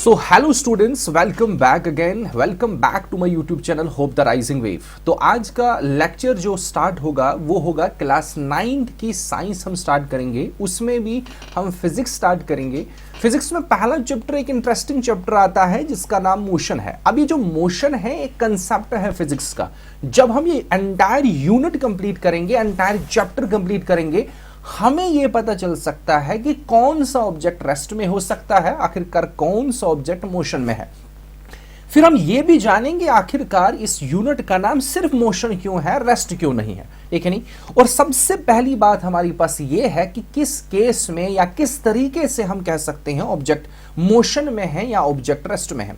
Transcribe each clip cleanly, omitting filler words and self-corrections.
So hello students, welcome back again. Welcome back to my YouTube channel hope the rising wave. तो आज का lecture जो start होगा वो होगा क्लास 9 की साइंस हम स्टार्ट करेंगे। उसमें भी हम फिजिक्स स्टार्ट करेंगे। फिजिक्स में पहला चैप्टर एक इंटरेस्टिंग चैप्टर आता है जिसका नाम मोशन है। अब ये जो मोशन है एक कंसेप्ट है फिजिक्स का। जब हम ये एंटायर यूनिट कंप्लीट करेंगे, एंटायर चैप्टर कंप्लीट करेंगे, हमें यह पता चल सकता है कि कौन सा ऑब्जेक्ट रेस्ट में हो सकता है, आखिरकार कौन सा ऑब्जेक्ट मोशन में है। फिर हम यह भी जानेंगे आखिरकार इस यूनिट का नाम सिर्फ मोशन क्यों है, रेस्ट क्यों नहीं है, ठीक है नहीं। और सबसे पहली बात हमारी पास यह है कि किस केस में या किस तरीके से हम कह सकते हैं ऑब्जेक्ट मोशन में है या ऑब्जेक्ट रेस्ट में है।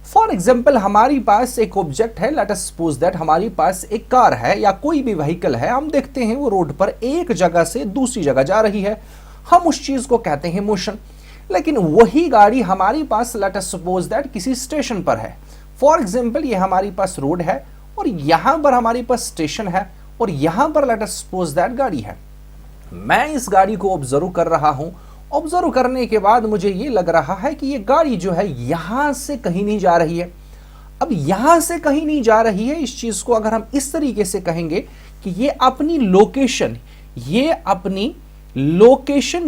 फॉर एग्जाम्पल, हमारी पास एक ऑब्जेक्ट है, लेट अस सपोज दैट हमारी पास एक कार है या कोई भी व्हीकल है। हम देखते हैं वो रोड पर एक जगह से दूसरी जगह जा रही है, हम उस चीज को कहते हैं मोशन। लेकिन वही गाड़ी हमारी पास लेट अस सपोज दैट किसी स्टेशन पर है। फॉर एग्जाम्पल, ये हमारी पास रोड है और यहां पर हमारी पास स्टेशन है और यहां पर लेट अस सपोज दैट गाड़ी है। मैं इस गाड़ी को ऑब्जर्व कर रहा हूं। ऑब्जर्व करने के बाद मुझे यह लग रहा है कि ये गाड़ी जो है यहां से कहीं नहीं जा रही है। अब यहां से कहीं नहीं जा रही है, इस चीज को अगर हम इस तरीके से कहेंगे कि ये अपनी लोकेशन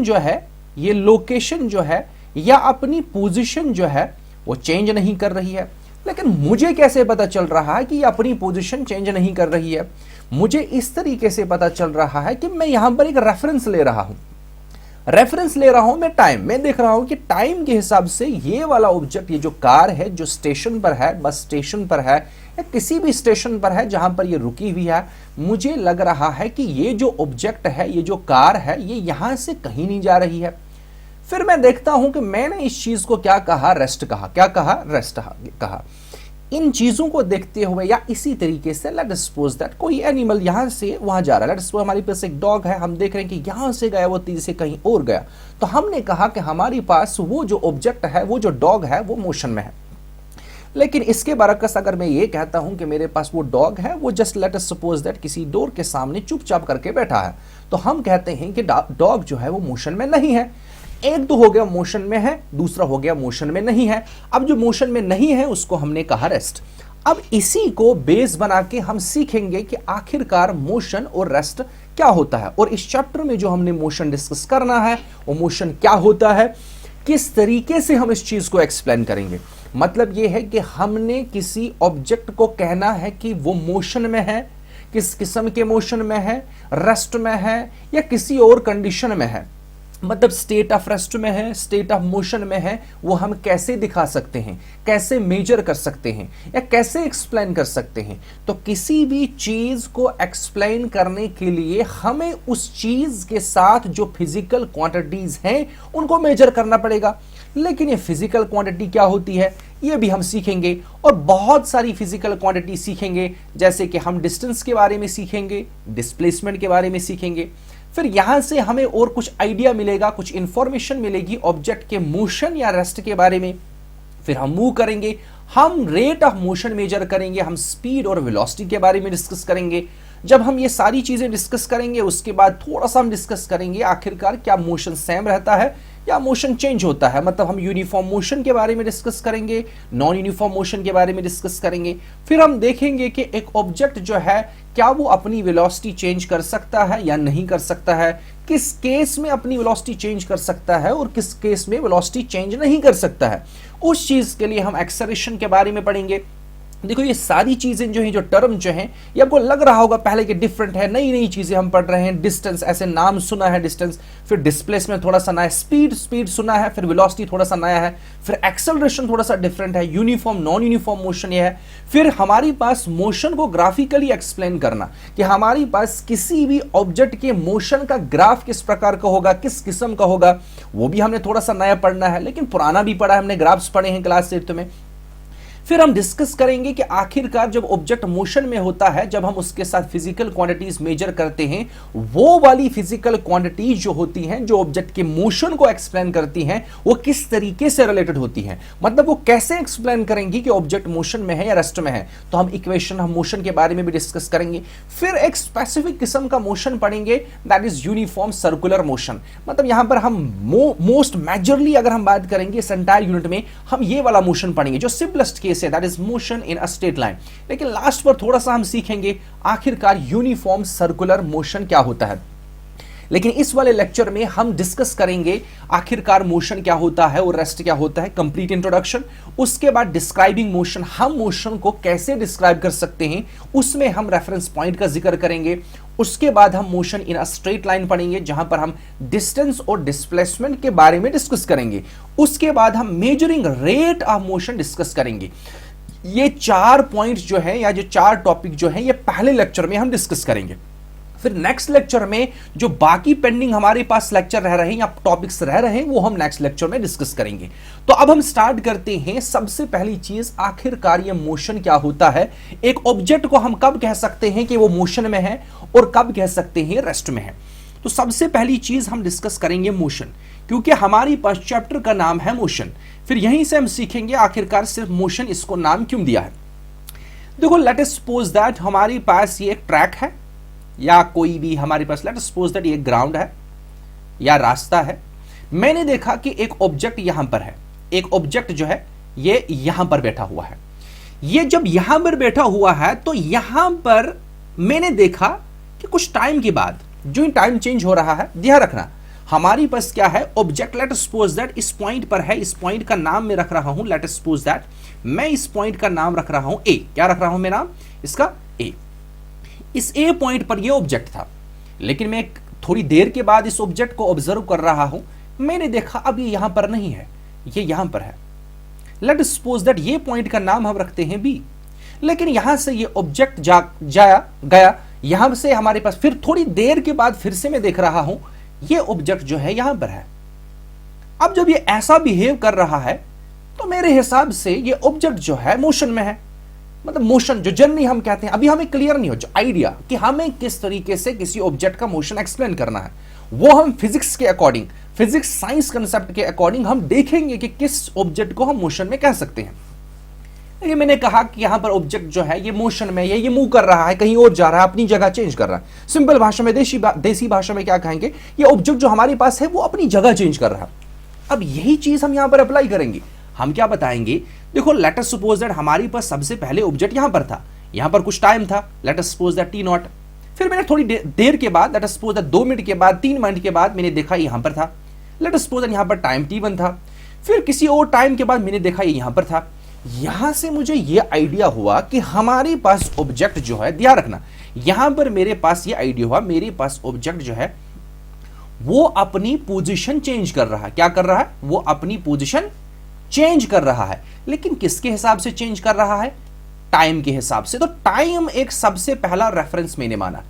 जो है या अपनी पोजीशन जो है वो चेंज नहीं कर रही है। लेकिन मुझे कैसे पता चल रहा है कि ये अपनी पोजीशन चेंज नहीं कर रही है? मुझे इस तरीके से पता चल रहा है कि मैं यहां पर एक रेफरेंस ले रहा हूं। मैं टाइम में देख रहा हूं कि टाइम के हिसाब से ये वाला ऑब्जेक्ट, ये जो कार है जो स्टेशन पर है, बस स्टेशन पर है या किसी भी स्टेशन पर है जहां पर ये रुकी हुई है, मुझे लग रहा है कि ये जो ऑब्जेक्ट है, ये जो कार है, ये यहां से कहीं नहीं जा रही है। फिर मैं देखता हूं कि मैंने इस चीज को क्या कहा, रेस्ट कहा। क्या कहा? रेस्ट कहा। इन चीजों को देखते हुए या इसी तरीके से लेट अस सपोज दैट कोई एनिमल यहां से वहां जा रहा है। लेट अस सपोज हमारे पास एक डॉग है, हम देख रहे हैं कि यहां से गया वो तेजी से कहीं और गया, तो हमने कहा कि हमारी पास वो जो ऑब्जेक्ट है, वो जो डॉग है, वो मोशन में है। लेकिन इसके बरक्स अगर मैं ये कहता हूं कि मेरे पास वो डॉग है, वो just let us suppose that किसी डोर के सामने चुपचाप करके बैठा है, तो हम कहते हैं कि डॉग जो है वो मोशन में नहीं है। एक तो हो गया मोशन में है, दूसरा हो गया मोशन में नहीं है। अब जो मोशन में नहीं है उसको हमने कहा रेस्ट। अब इसी को बेस बना के हम सीखेंगे कि आखिरकार मोशन और रेस्ट क्या होता है। और इस चैप्टर में जो हमने मोशन डिस्कस करना है, वो मोशन क्या होता है, किस तरीके से हम इस चीज को एक्सप्लेन करेंगे। मतलब यह है कि हमने किसी ऑब्जेक्ट को कहना है कि वो मोशन में है, किस किस्म के मोशन में है, रेस्ट में है या किसी और कंडीशन में है। मतलब स्टेट ऑफ रेस्ट में है, स्टेट ऑफ मोशन में है, वो हम कैसे दिखा सकते हैं, कैसे मेजर कर सकते हैं या कैसे एक्सप्लेन कर सकते हैं। तो किसी भी चीज को एक्सप्लेन करने के लिए हमें उस चीज के साथ जो फिजिकल क्वांटिटीज हैं उनको मेजर करना पड़ेगा। लेकिन ये फिजिकल क्वांटिटी क्या होती है ये भी हम सीखेंगे और बहुत सारी फिजिकल क्वांटिटी सीखेंगे, जैसे कि हम डिस्टेंस के बारे में सीखेंगे, डिस्प्लेसमेंट के बारे में सीखेंगे। फिर यहां से हमें और कुछ आइडिया मिलेगा, कुछ इंफॉर्मेशन मिलेगी ऑब्जेक्ट के मोशन या रेस्ट के बारे में। फिर हम मूव करेंगे, हम रेट ऑफ मोशन मेजर करेंगे, हम स्पीड और वेलोसिटी के बारे में डिस्कस करेंगे। जब हम ये सारी चीजें डिस्कस करेंगे उसके बाद थोड़ा सा हम डिस्कस करेंगे आखिरकार क्या मोशन सेम रहता है या मोशन चेंज होता है। मतलब हम यूनिफॉर्म मोशन के बारे में डिस्कस करेंगे, नॉन यूनिफॉर्म मोशन के बारे में डिस्कस करेंगे। फिर हम देखेंगे कि एक ऑब्जेक्ट जो है क्या वो अपनी वेलोसिटी चेंज कर सकता है या नहीं कर सकता है, किस केस में अपनी वेलोसिटी चेंज कर सकता है और किस केस में वेलोसिटी चेंज नहीं कर सकता है। उस चीज के लिए हम एक्सेलरेशन के बारे में पढ़ेंगे। देखो ये सारी चीजें जो हैं, जो टर्म जो हैं, ये आपको लग रहा होगा पहले कि डिफरेंट है, नई नई चीजें हम पढ़ रहे हैं। डिस्टेंस ऐसे नाम सुना है, डिस्टेंस, फिर डिस्प्लेसमेंट थोड़ा सा नया, स्पीड सुना है, फिर वेलोसिटी थोड़ा सा नया है, फिर एक्सेलरेशन थोड़ा सा डिफरेंट है, यूनिफॉर्म नॉन यूनिफॉर्म मोशन ये है। फिर हमारी पास मोशन को ग्राफिकली एक्सप्लेन करना कि हमारी पास किसी भी ऑब्जेक्ट के मोशन का ग्राफ किस प्रकार का होगा, किस किस्म का होगा, वो भी हमने थोड़ा सा नया पढ़ना है। लेकिन पुराना भी पढ़ा है हमने, ग्राफ्स पढ़े हैं क्लास 8 में। फिर हम डिस्कस करेंगे कि आखिरकार जब ऑब्जेक्ट मोशन में होता है, जब हम उसके साथ फिजिकल क्वांटिटीज मेजर करते हैं, वो वाली फिजिकल क्वांटिटीज जो होती हैं, जो ऑब्जेक्ट के मोशन को एक्सप्लेन करती हैं, वो किस तरीके से रिलेटेड होती हैं, मतलब वो कैसे एक्सप्लेन करेंगी कि ऑब्जेक्ट मोशन में है या रेस्ट में है। तो हम इक्वेशन, हम मोशन के बारे में भी डिस्कस करेंगे। फिर एक स्पेसिफिक किस्म का मोशन पढ़ेंगे, that is uniform circular motion. मतलब यहां पर हम मोस्ट मेजरली अगर हम बात करेंगे इस एंटायर यूनिट में, हम ये वाला मोशन पढ़ेंगे जो सिंपलेस्ट केस है, that is motion in a straight line. लेकिन लास्ट पर थोड़ा सा हम सीखेंगे आखिरकार यूनिफॉर्म सर्कुलर मोशन क्या होता है। लेकिन इस वाले लेक्चर में हम डिस्कस करेंगे आखिरकार मोशन क्या होता है और रेस्ट क्या होता है, कंप्लीट इंट्रोडक्शन। उसके बाद डिस्क्राइबिंग मोशन, हम मोशन को कैसे डिस्क्राइब कर सकते हैं, उसमें हम रेफरेंस पॉइंट का जिक्र करेंगे। उसके बाद हम motion in a straight line पढ़ेंगे, जहां पर हम डिस्टेंस और डिस्प्लेसमेंट के बारे में डिस्कस करेंगे। उसके बाद हम measuring rate of motion discuss करेंगे। ये 4 पॉइंट्स जो है या जो 4 टॉपिक जो है, ये पहले लेक्चर में हम डिस्कस करेंगे। फिर नेक्स्ट लेक्चर में जो बाकी पेंडिंग हमारे पास लेक्चर रह रहे हैं या टॉपिक्स रह रहे हैं, वो हम नेक्स्ट लेक्चर में डिस्कस करेंगे। तो अब हम स्टार्ट करते हैं। सबसे पहली चीज, आखिरकार ये मोशन क्या होता है। एक ऑब्जेक्ट को हम कब कह सकते हैं कि वो मोशन में है और कब कह सकते हैं रेस्ट में है। तो सबसे पहली चीज हम डिस्कस करेंगे मोशन, क्योंकि हमारी पास चैप्टर का नाम है मोशन। फिर यहीं से हम सीखेंगे आखिरकार सिर्फ मोशन इसको नाम क्यों दिया है। देखो, लेट अस सपोज दैट हमारे पास ये एक ट्रैक है या कोई भी हमारे पास, लेट अस सपोज दैट ये ग्राउंड है या रास्ता है। मैंने देखा कि एक ऑब्जेक्ट यहां पर है, एक ऑब्जेक्ट जो है ये यहां पर बैठा हुआ है। ये जब यहां पर बैठा हुआ है तो यहां पर मैंने देखा कि कुछ टाइम के बाद जो टाइम चेंज हो रहा है, ध्यान रखना हमारी पास क्या है, object let us suppose that इस पॉइंट पर है। इस पॉइंट का नाम मैं रख रहा हूं, लेट अस सपोज दैट मैं इस पॉइंट का नाम रख रहा हूं ए। क्या रख रहा हूं मैं नाम इसका, ए। इस ए पॉइंट पर ये ऑब्जेक्ट था, लेकिन मैं थोड़ी देर के बाद इस ऑब्जेक्ट को ऑब्जर्व कर रहा हूं। मैंने देखा अब ये यहां पर नहीं है, ये यहां पर है। लेट अस सपोज दैट ये पॉइंट का नाम हम रखते हैं बी। लेकिन यहां से ये ऑब्जेक्ट गया, यहां से हमारे पास फिर थोड़ी देर के बाद फिर से मैं देख रहा हूं ये ऑब्जेक्ट जो है यहां पर है। अब जब ये ऐसा बिहेव कर रहा है तो मेरे हिसाब से ये ऑब्जेक्ट जो है मोशन में है। मतलब मोशन जो जनरली हम कहते हैं, अभी हमें क्लियर नहीं हो जो आइडिया कि हमें किस तरीके से किसी ऑब्जेक्ट का मोशन एक्सप्लेन करना है, वो हम फिजिक्स के अकॉर्डिंग, फिजिक्स साइंस कंसेप्ट के अकॉर्डिंग हम देखेंगे कि किस ऑब्जेक्ट को हम मोशन में कह सकते हैं। ये मैंने कहा कि यहां पर ऑब्जेक्ट जो है ये मोशन में, ये मूव कर रहा है, कहीं और जा रहा है, अपनी जगह चेंज कर रहा है। सिंपल भाषा में, देसी भाषा में क्या कहेंगे, ये ऑब्जेक्ट जो हमारे पास है वो अपनी जगह चेंज कर रहा है। अब यही चीज हम यहां पर अप्लाई करेंगे। हम क्या बताएंगे, देखो लेट अस सपोज दैट हमारे पास सबसे पहले ऑब्जेक्ट यहां पर था, यहां पर कुछ टाइम था, late us suppose that t0। फिर मैंने थोड़ी देर के बाद, late us suppose that 2 minute के बाद, 3 मिनट के बाद मैंने देखा यहां पर था, लेट अस सपोज दैट यहां पर टाइम t1 था। फिर किसी और टाइम के बाद मैंने देखा ये यहां पर था। यहां से मुझे ये आइडिया हुआ कि हमारे पास ऑब्जेक्ट जो है, ध्यान रखना यहां पर मेरे पास ये आइडिया हुआ, मेरे पास ऑब्जेक्ट जो है वो अपनी पोजीशन चेंज कर रहा है। क्या कर रहा है, वो अपनी पोजीशन चेंज कर रहा है। लेकिन किसके हिसाब से चेंज कर रहा है, टाइम के हिसाब से। तो टाइम एक सबसे पहला रेफरेंस मैंने माना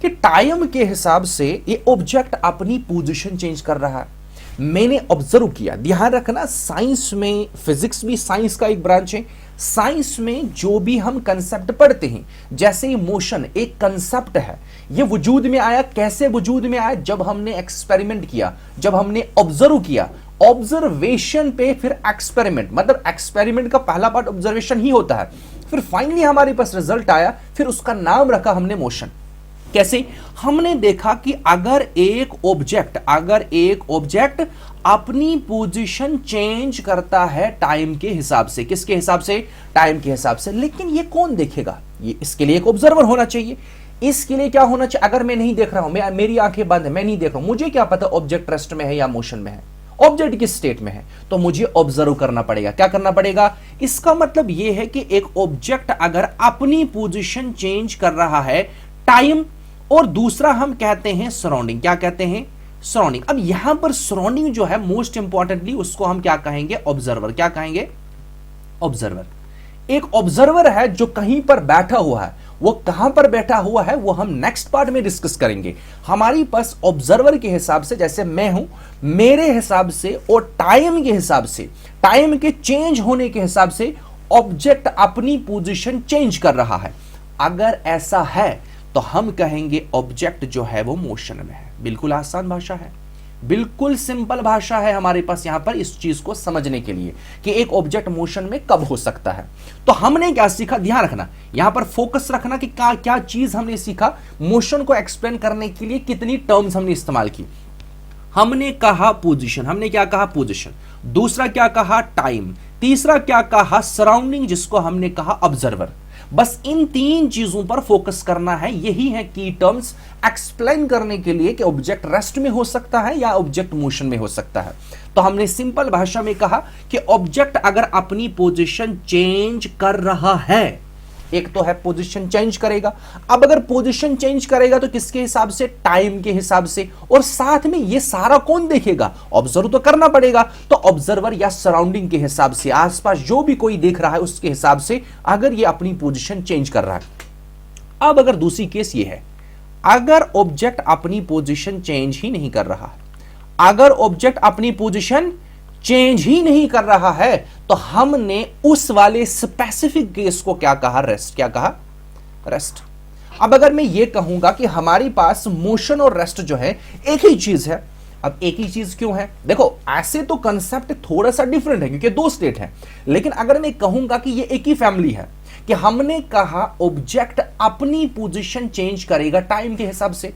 कि टाइम के हिसाब से ये ऑब्जेक्ट अपनी पोजीशन चेंज कर रहा है। मैंने ऑब्जर्व किया, ध्यान रखना साइंस में, फिजिक्स भी साइंस का एक ब्रांच है। साइंस में जो भी हम कंसेप्ट पढ़ते हैं, जैसे मोशन एक कंसेप्ट है, ये वजूद में आया। कैसे वजूद में आया, जब हमने एक्सपेरिमेंट किया, जब हमने ऑब्जर्व किया। ऑब्जर्वेशन पे फिर एक्सपेरिमेंट, मतलब एक्सपेरिमेंट का पहला पार्ट ऑब्जर्वेशन ही होता है। फिर फाइनली हमारे पास रिजल्ट आया, फिर उसका नाम रखा हमने मोशन। कैसे, हमने देखा कि अगर एक ऑब्जेक्ट अपनी पोजीशन चेंज करता है टाइम के हिसाब से, किसके हिसाब से, टाइम के हिसाब से। लेकिन ये कौन देखेगा, ये इसके लिए एक ऑब्जर्वर होना चाहिए। इसके लिए क्या होना चाहिए, अगर मैं नहीं देख रहा हूं, मेरी आंखें बंद है, मैं नहीं देख रहा हूं, मुझे क्या पता ऑब्जेक्ट रेस्ट में है या मोशन में है, ऑब्जेक्ट किस स्टेट में है। तो मुझे ऑब्जर्व करना पड़ेगा। क्या करना पड़ेगा, इसका मतलब यह है कि एक ऑब्जेक्ट अगर अपनी पोजीशन चेंज कर रहा है टाइम, और दूसरा हम कहते हैं सराउंडिंग। क्या कहते हैं, सराउंडिंग। अब यहां पर सराउंडिंग जो है मोस्ट इंपॉर्टेंटली उसको हम क्या कहेंगे, ऑब्जर्वर। क्या कहेंगे, ऑब्जर्वर। एक ऑब्जर्वर है जो कहीं पर बैठा हुआ है, वो कहां पर बैठा हुआ है वो हम नेक्स्ट पार्ट में डिस्कस करेंगे। हमारी पास ऑब्जर्वर के हिसाब से, जैसे मैं हूं, मेरे हिसाब से और टाइम के हिसाब से, टाइम के चेंज होने के हिसाब से ऑब्जेक्ट अपनी पोजीशन चेंज कर रहा है। अगर ऐसा है तो हम कहेंगे ऑब्जेक्ट जो है वो मोशन में है। बिल्कुल आसान भाषा है, बिल्कुल सिंपल भाषा है हमारे पास यहां पर इस चीज को समझने के लिए कि एक ऑब्जेक्ट मोशन में कब हो सकता है। तो हमने क्या सीखा, ध्यान रखना, यहां पर फोकस रखना कि क्या चीज हमने सीखा। मोशन को एक्सप्लेन करने के लिए कितनी टर्म्स हमने इस्तेमाल की। हमने कहा पोजीशन, हमने क्या कहा पोजीशन, दूसरा क्या कहा टाइम, तीसरा क्या कहा सराउंडिंग, जिसको हमने कहा ऑब्जर्वर। बस इन 3 चीजों पर फोकस करना है। यही है की टर्म्स एक्सप्लेन करने के लिए कि ऑब्जेक्ट रेस्ट में हो सकता है या ऑब्जेक्ट मोशन में हो सकता है। तो हमने सिंपल भाषा में कहा कि ऑब्जेक्ट अगर अपनी पोजीशन चेंज कर रहा है, एक तो है पोजीशन चेंज करेगा। अब अगर पोजीशन चेंज करेगा तो किसके हिसाब से, टाइम के हिसाब से, और साथ में ये सारा कौन देखेगा, ऑब्जर्व तो करना पड़ेगा। तो ऑब्जर्वर या सराउंडिंग के हिसाब से, आसपास जो भी कोई देख रहा है उसके हिसाब से अगर ये अपनी पोजीशन चेंज कर रहा है। अब अगर दूसरी केस ये है, अगर ऑब्जेक्ट अपनी पोजीशन चेंज ही नहीं कर रहा है, अगर ऑब्जेक्ट अपनी पोजीशन चेंज ही नहीं कर रहा है, तो हमने उस वाले स्पेसिफिक केस को क्या कहा, रेस्ट। क्या कहा, रेस्ट। अब अगर मैं ये कहूंगा कि हमारे पास मोशन और रेस्ट जो है एक ही चीज है, अब एक ही चीज क्यों है, देखो ऐसे तो कंसेप्ट थोड़ा सा डिफरेंट है क्योंकि 2 स्टेट है, लेकिन अगर मैं कहूंगा कि ये एक ही फैमिली है, कि हमने कहा ऑब्जेक्ट अपनी पोजीशन चेंज करेगा टाइम के हिसाब से,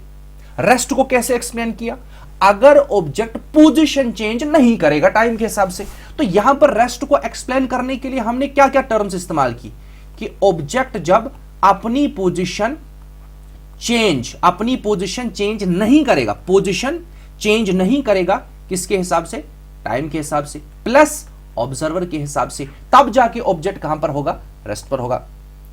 रेस्ट को कैसे एक्सप्लेन किया, अगर ऑब्जेक्ट पोजीशन चेंज नहीं करेगा टाइम के हिसाब से। तो यहां पर रेस्ट को एक्सप्लेन करने के लिए हमने क्या क्या टर्म्स इस्तेमाल की कि ऑब्जेक्ट जब अपनी पोजीशन चेंज नहीं करेगा, पोजीशन चेंज नहीं करेगा किसके हिसाब से, टाइम के हिसाब से, प्लस ऑब्जर्वर के हिसाब से, तब जाके ऑब्जेक्ट कहां पर होगा, रेस्ट पर होगा।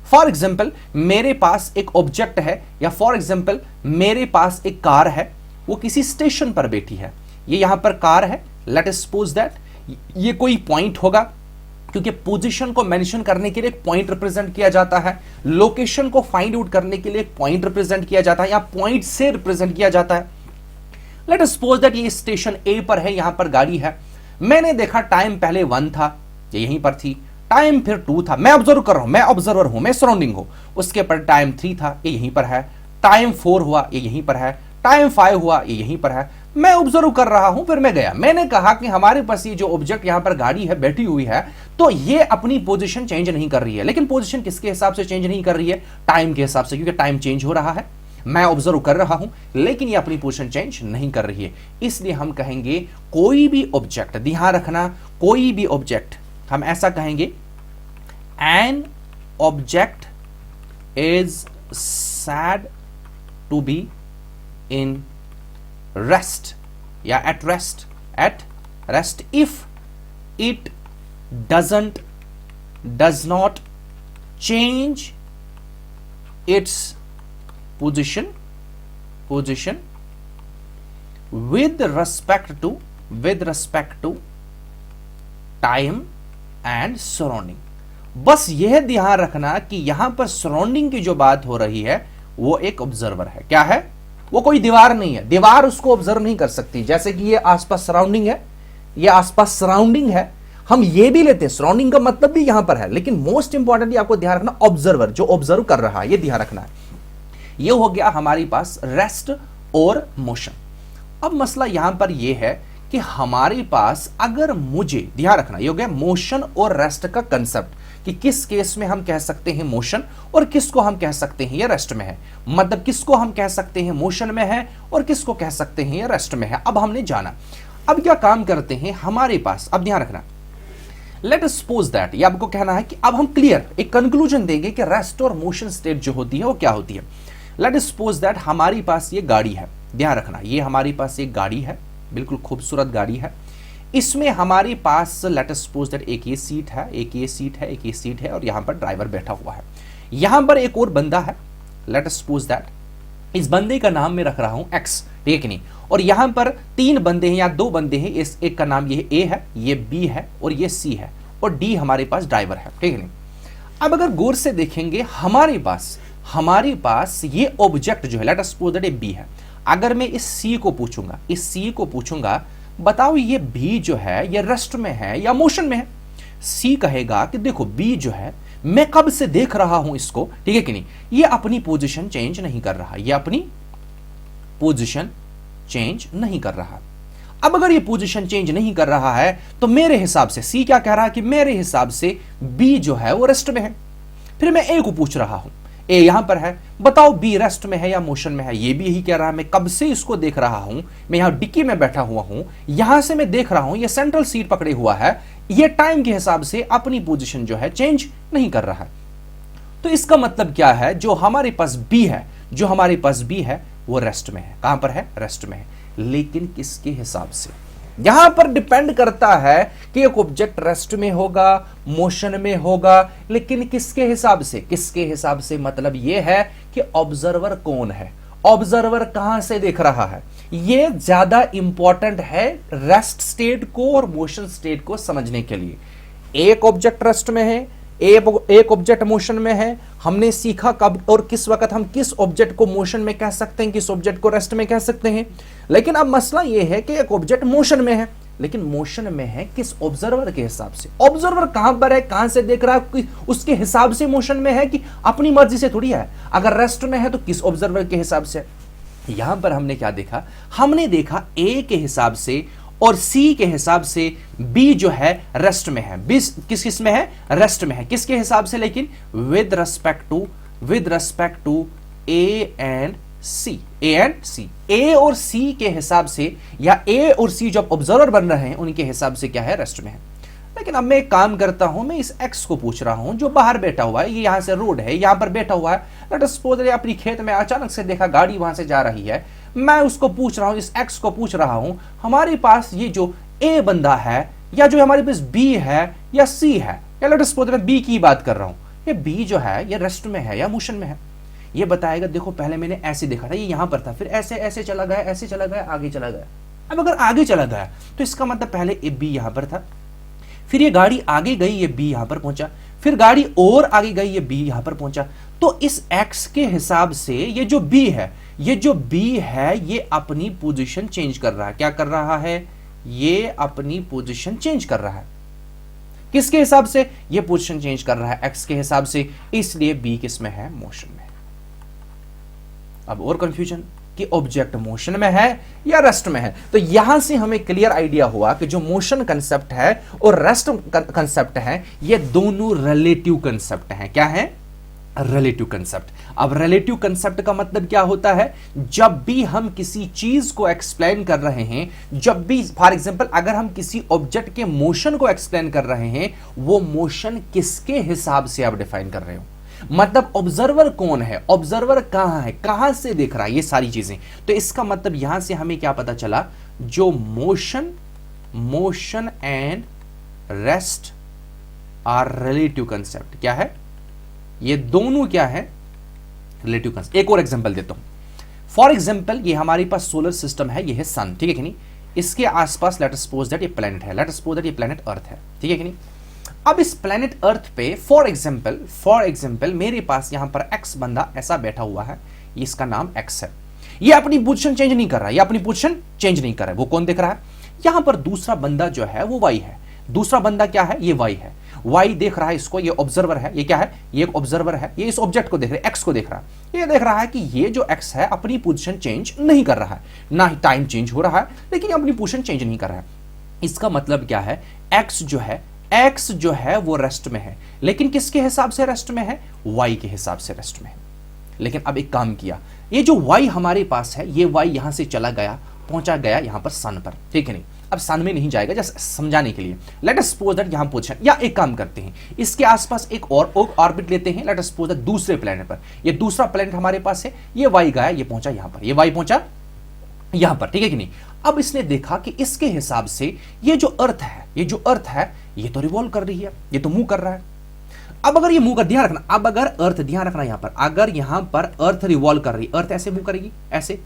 फॉर एग्जाम्पल मेरे पास एक ऑब्जेक्ट है, या फॉर एग्जाम्पल मेरे पास एक कार है, वो किसी स्टेशन पर बैठी है, ये यहां पर कार है, लेट अस सपोज दैट ये कोई पॉइंट होगा, क्योंकि पोजीशन को मेंशन करने के लिए एक पॉइंट रिप्रेजेंट किया जाता है, लोकेशन को फाइंड आउट करने के लिए एक पॉइंट रिप्रेजेंट किया जाता है, या पॉइंट से रिप्रेजेंट किया जाता है। लेट अस सपोज दैट ये स्टेशन ए पर है, यहां पर गाड़ी है, मैंने देखा टाइम पहले 1 था, ये यहीं पर थी, टाइम फिर 2 था, मैं ऑब्जर्व कर रहा हूं, मैं ऑब्जर्वर हूं, मैं सराउंडिंग हूं, उसके पर टाइम 3 था, ये यहीं पर है, टाइम 4 हुआ, ये यहीं पर है, टाइम 5 हुआ, ये यहीं पर है, मैं ऑब्जर्व कर रहा हूं, फिर मैं गया, मैंने कहा कि हमारे पास ये जो ऑब्जेक्ट यहां पर गाड़ी है बैठी हुई है, तो ये अपनी पोजीशन चेंज नहीं कर रही है। लेकिन पोजीशन किसके हिसाब से चेंज नहीं कर रही है, टाइम के हिसाब से, क्योंकि टाइम चेंज हो रहा है, मैं ऑब्जर्व कर रहा हूं, लेकिन ये अपनी पोजीशन चेंज नहीं कर रही है। इसलिए हम कहेंगे कोई भी ऑब्जेक्ट, ध्यान रखना, कोई भी ऑब्जेक्ट हम ऐसा कहेंगे, an object is said to be in rest, yeah, at rest if it does not change its position with respect to time and surrounding। बस यह ध्यान रखना कि यहां पर सराउंडिंग की जो बात हो रही है वो एक ऑब्जर्वर है। क्या है, वो कोई दीवार नहीं है, दीवार उसको ऑब्जर्व नहीं कर सकती। जैसे कि ये आसपास सराउंडिंग है, ये आसपास सराउंडिंग है, हम ये भी लेते हैं, सराउंडिंग का मतलब भी यहां पर है, लेकिन मोस्ट इंपॉर्टेंटली आपको ध्यान रखना ऑब्जर्वर, जो ऑब्जर्व कर रहा है, ये ध्यान रखना है। ये हो गया हमारे पास रेस्ट और मोशन। अब मसला यहां पर यह है कि हमारे पास अगर मुझे, ध्यान रखना, ये हो गया मोशन और रेस्ट का कंसेप्ट, कि किस केस में हम कह सकते हैं मोशन और किसको हम कह सकते हैं ये रेस्ट में है, मतलब किसको हम कह सकते हैं मोशन में है और किसको कह सकते हैं ये रेस्ट में है। अब हमने जाना, अब क्या काम करते हैं हमारे पास, अब ध्यान रखना, लेट अस सपोज दैट, ये आपको कहना है कि अब हम क्लियर एक कंक्लूजन देंगे कि रेस्ट और मोशन स्टेट जो होती है वो क्या होती है। लेट अस सपोज दैट हमारी पास ये गाड़ी है, ध्यान रखना, ये हमारी पास एक गाड़ी है, बिल्कुल खूबसूरत गाड़ी है, इसमें हमारे पास लेट अस सपोज दैट एक ये सीट है, एक ये सीट है, एक ये सीट है, और यहां पर ड्राइवर बैठा हुआ है। यहां पर एक और बंदा है, लेट अस सपोज दैट इस बंदे का नाम मैं रख रहा हूं एक्स, ठीक है कि नहीं, और यहां पर 3 बंदे हैं या 2 बंदे हैं, इस एक का नाम ये ए है, ये बी है और ये सी है, और डी हमारे पास ड्राइवर है, ठीक है नहीं। अब अगर गौर से देखेंगे हमारे पास ये ऑब्जेक्ट जो है, लेट अस सपोज दैट ये बी है, अगर मैं इस सी को पूछूंगा बताओ ये भी जो है ये रेस्ट में है या मोशन में है, सी कहेगा कि देखो बी जो है मैं कब से देख रहा हूं इसको, ठीक है कि नहीं, ये अपनी पोजीशन चेंज नहीं कर रहा, ये अपनी पोजीशन चेंज नहीं कर रहा। अब अगर ये पोजीशन चेंज नहीं कर रहा है तो मेरे हिसाब से सी क्या कह रहा है कि मेरे हिसाब से बी जो है वो रेस्ट में है। फिर मैं ए को पूछ रहा हूं, ए यहां पर है, बताओ बी रेस्ट में है या मोशन में है। ये भी यही कह रहा है, मैं कब से इसको देख रहा हूं, मैं यहां डिक्की में बैठा हुआ हूं, यहां से मैं देख रहा हूं, ये सेंट्रल सीट पकड़े हुआ है, ये टाइम के हिसाब से अपनी पोजीशन जो है चेंज नहीं कर रहा है। तो इसका मतलब क्या है, जो हमारे पास बी है, जो हमारे पास बी है वो रेस्ट में है। कहां पर है, रेस्ट में है, लेकिन किसके हिसाब से, यहां पर डिपेंड करता है कि एक ऑब्जेक्ट रेस्ट में होगा, मोशन में होगा, लेकिन किसके हिसाब से, किसके हिसाब से मतलब यह है कि ऑब्जर्वर कौन है, ऑब्जर्वर कहां से देख रहा है। यह ज्यादा इंपॉर्टेंट है रेस्ट स्टेट को और मोशन स्टेट को समझने के लिए। एक ऑब्जेक्ट रेस्ट में है, एक ऑब्जेक्ट मोशन में है, हमने सीखा कब और किस वक्त हम किस ऑब्जेक्ट को मोशन में कह सकते हैं, किस ऑब्जेक्ट को रेस्ट में कह सकते हैं। लेकिन अब मसला यह है कि एक ऑब्जेक्ट मोशन में है, लेकिन मोशन में है किस ऑब्जर्वर के हिसाब से। ऑब्जर्वर कहां पर है, कहां से देख रहा है, उसके हिसाब से मोशन में है कि अपनी मर्जी से थोड़ी है। अगर रेस्ट में है तो किस ऑब्जर्वर के हिसाब से। यहां पर हमने क्या देखा, हमने देखा ए के हिसाब से और सी के हिसाब से बी जो है रेस्ट में है। बी किस में है, रेस्ट में है, किसके हिसाब से, लेकिन with respect to A and C, A and C, A और सी के हिसाब से, या ए और सी जो ऑब्जर्वर बन रहे हैं उनके हिसाब से क्या है, रेस्ट में है। लेकिन अब मैं एक काम करता हूं, मैं इस एक्स को पूछ रहा हूं जो बाहर बैठा हुआ है, ये यहां से रोड है, यहां पर बैठा हुआ है, लेट अस सपोज अपनी खेत में अचानक से देखा गाड़ी वहां से जा रही है, मैं उसको पूछ रहा हूं, इस एक्स को पूछ रहा हूं, हमारे पास ये जो ए बंदा है, या जो हमारे पास बी है या सी है, या लेट अस सपोज मैं बी की बात कर रहा हूं, ये बी जो है ये रेस्ट में है या मोशन में है। ये बताएगा देखो पहले मैंने ऐसे देखा था, ये यहां पर था, फिर ऐसे ऐसे चला गया, ऐसे चला गया, आगे चला गया। अब अगर आगे चला गया तो इसका मतलब पहले ए बी यहां पर था, फिर ये गाड़ी आगे गई, ये बी यहां पर पहुंचा, फिर गाड़ी और आगे गई, ये बी यहां पर पहुंचा। तो इस एक्स के हिसाब से ये जो बी है, ये जो बी है ये अपनी पोजीशन चेंज कर रहा है। क्या कर रहा है, ये अपनी पोजीशन चेंज कर रहा है। किसके हिसाब से, ये पोजीशन चेंज कर रहा है एक्स के हिसाब से, इसलिए बी किस में है, मोशन में। अब और कंफ्यूजन कि ऑब्जेक्ट मोशन में है या रेस्ट में है। तो यहां से हमें क्लियर आइडिया हुआ कि जो मोशन कंसेप्ट है और रेस्ट कंसेप्ट है, ये दोनों रिलेटिव कंसेप्ट हैं। क्या है, रिलेटिव कंसेप्ट। अब रिलेटिव कंसेप्ट का मतलब क्या होता है, जब भी हम किसी चीज को एक्सप्लेन कर रहे हैं, जब भी फॉर एग्जांपल अगर हम किसी ऑब्जेक्ट के मोशन को एक्सप्लेन कर रहे हैं, वो मोशन किसके हिसाब से आप डिफाइन कर रहे हो, मतलब ऑब्जर्वर कौन है, ऑब्जर्वर कहां है, कहां से देख रहा है, ये सारी चीजें। तो इसका मतलब यहां से हमें क्या पता चला, जो motion and rest are relative concept. क्या है, ये दोनों क्या है, रिलेटिव कंसेप्ट। एक और एग्जांपल देता हूं। फॉर एग्जांपल ये हमारे पास सोलर सिस्टम है, ये है सन, ठीक है कि नहीं, इसके आसपास लेट अस सपोज दैट ये प्लेनेट है, लेट अस सपोज दैट ये प्लेनेट अर्थ है, ठीक है कि नहीं। अब इस प्लेनेट अर्थ पे फॉर एग्जांपल मेरे पास यहां पर एक्स बंदा ऐसा बैठा हुआ है, इसका नाम एक्स है, ये अपनी पोजीशन चेंज नहीं कर रहा है, ये अपनी पोजीशन चेंज नहीं कर रहा है। वो कौन देख रहा है, यहां पर दूसरा बंदा जो है वो वाई है, दूसरा बंदा क्या है, ये वाई है, वाई देख रहा है इसको, ये ऑब्जर्वर है, ये क्या है, ये एक ऑब्जर्वर है, ये इस ऑब्जेक्ट को देख रहा है, एक्स को देख रहा है, ये देख रहा है कि ये जो एक्स है अपनी पोजीशन चेंज नहीं कर रहा है, ना ही टाइम चेंज हो रहा है, लेकिन अपनी पोजीशन चेंज नहीं कर रहा है। इसका मतलब क्या है, एक्स जो है वो रेस्ट में है, लेकिन किसके हिसाब से रेस्ट में है, वाई के हिसाब से रेस्ट में है। लेकिन अब एक काम किया, ये जो वाई हमारे पास है, ये वाई यहां से चला गया, पहुंचा गया यहां पर सन पर, ठीक है नहीं। अब सन में नहीं जाएगा, जस्ट समझाने के लिए लेट अस सपोज दैट यहां पोजीशन, या एक काम करते हैं, इसके आसपास एक और ऑर्बिट लेते हैं, लेट अस सपोज दैट दूसरे प्लेनेट पर, ये दूसरा प्लेनेट हमारे पास है, ये वाई गया, ये पहुंचा यहां पर, ये वाई पहुंचा यहां पर, ठीक है कि नहीं। अब इसने देखा कि इसके हिसाब से ये जो अर्थ है ये तो रिवॉल्व कर रही है, ये तो मूव कर रहा है। अब अगर ये मूव कर, ध्यान रखना, अब अगर अर्थ, ध्यान रखना यहां पर, अगर यहां पर अर्थ रिवॉल्व कर रही, अर्थ ऐसे मूव करेगी ऐसे,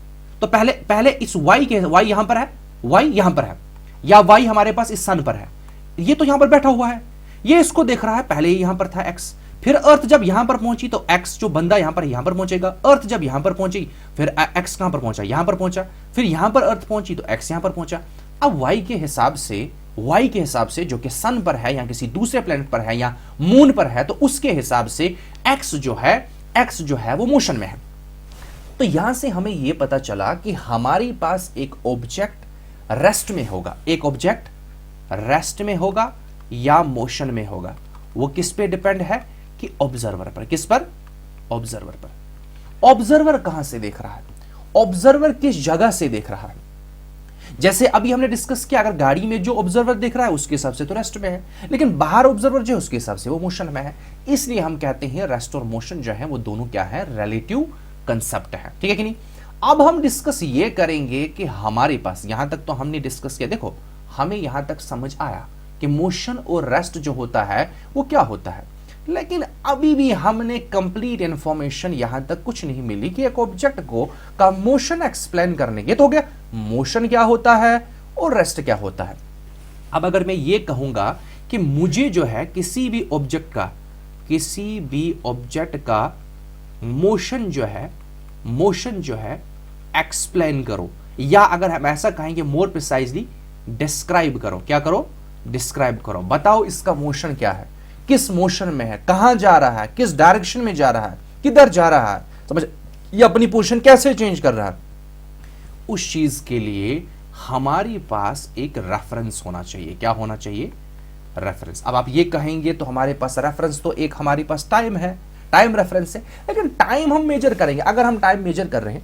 तो पहले इस वाई यहां पर है, वाई यहां पर है, या वाई हमारे पास इस सन पर है, ये तो यहां पर बैठा हुआ है, ये इसको देख रहा है, पहले यहां पर था एक्स, फिर अर्थ जब यहां पर पहुंची तो एक्स जो बंदा यहां पर पहुंचेगा, अर्थ जब यहां पर पहुंची फिर एक्स कहां पर पहुंचा, यहां पर पहुंचा, फिर यहां पर अर्थ पहुंची तो एक्स यहां पर पहुंचा। अब वाई के हिसाब से वाई के हिसाब से जो कि सन पर है या किसी दूसरे प्लेनेट पर है या मून पर है, तो उसके हिसाब से एक्स जो है वो मोशन में है। तो यहां से हमें यह पता चला कि हमारे पास एक ऑब्जेक्ट रेस्ट में होगा, एक ऑब्जेक्ट रेस्ट में होगा या मोशन में होगा। वो किस पे डिपेंड है कि ऑब्जर्वर पर। किस पर? ऑब्जर्वर पर। ऑब्जर्वर कहां से देख रहा है? ऑब्जर्वर किस जगह से देख रहा है? जैसे अभी हमने डिस्कस किया, अगर गाड़ी में जो ऑब्जर्वर देख रहा है उसके हिसाब से तो रेस्ट में है, लेकिन बाहर ऑब्जर्वर जो है उसके हिसाब से वो मोशन में है। इसलिए हम कहते हैं रेस्ट और मोशन जो है वो दोनों क्या है? रिलेटिव कंसेप्ट है। ठीक है कि नहीं? अब हम डिस्कस ये करेंगे कि हमारे पास, यहां तक तो हमने डिस्कस किया, देखो हमें यहां तक समझ आया कि मोशन और रेस्ट जो होता है वो क्या होता है, लेकिन अभी भी हमने कंप्लीट इंफॉर्मेशन यहां तक कुछ नहीं मिली कि एक ऑब्जेक्ट को का मोशन एक्सप्लेन करने के। तो हो गया मोशन क्या होता है और रेस्ट क्या होता है। अब अगर मैं ये कहूंगा कि मुझे जो है किसी भी ऑब्जेक्ट का मोशन जो है एक्सप्लेन करो, या अगर हम ऐसा कहेंगे मोर प्रिसाइजली डिस्क्राइब करो। क्या करो? डिस्क्राइब करो। बताओ इसका मोशन क्या है, किस मोशन में है, कहां जा रहा है, किस डायरेक्शन में जा रहा है, किधर जा रहा है, समझ, ये अपनी पोजीशन कैसे चेंज कर रहा है। उस चीज के लिए हमारे पास एक रेफरेंस होना चाहिए। क्या होना चाहिए? रेफरेंस। अब आप ये कहेंगे तो हमारे पास रेफरेंस तो एक हमारे पास टाइम है, टाइम रेफरेंस है, लेकिन टाइम हम मेजर करेंगे। अगर हम टाइम मेजर कर रहे हैं,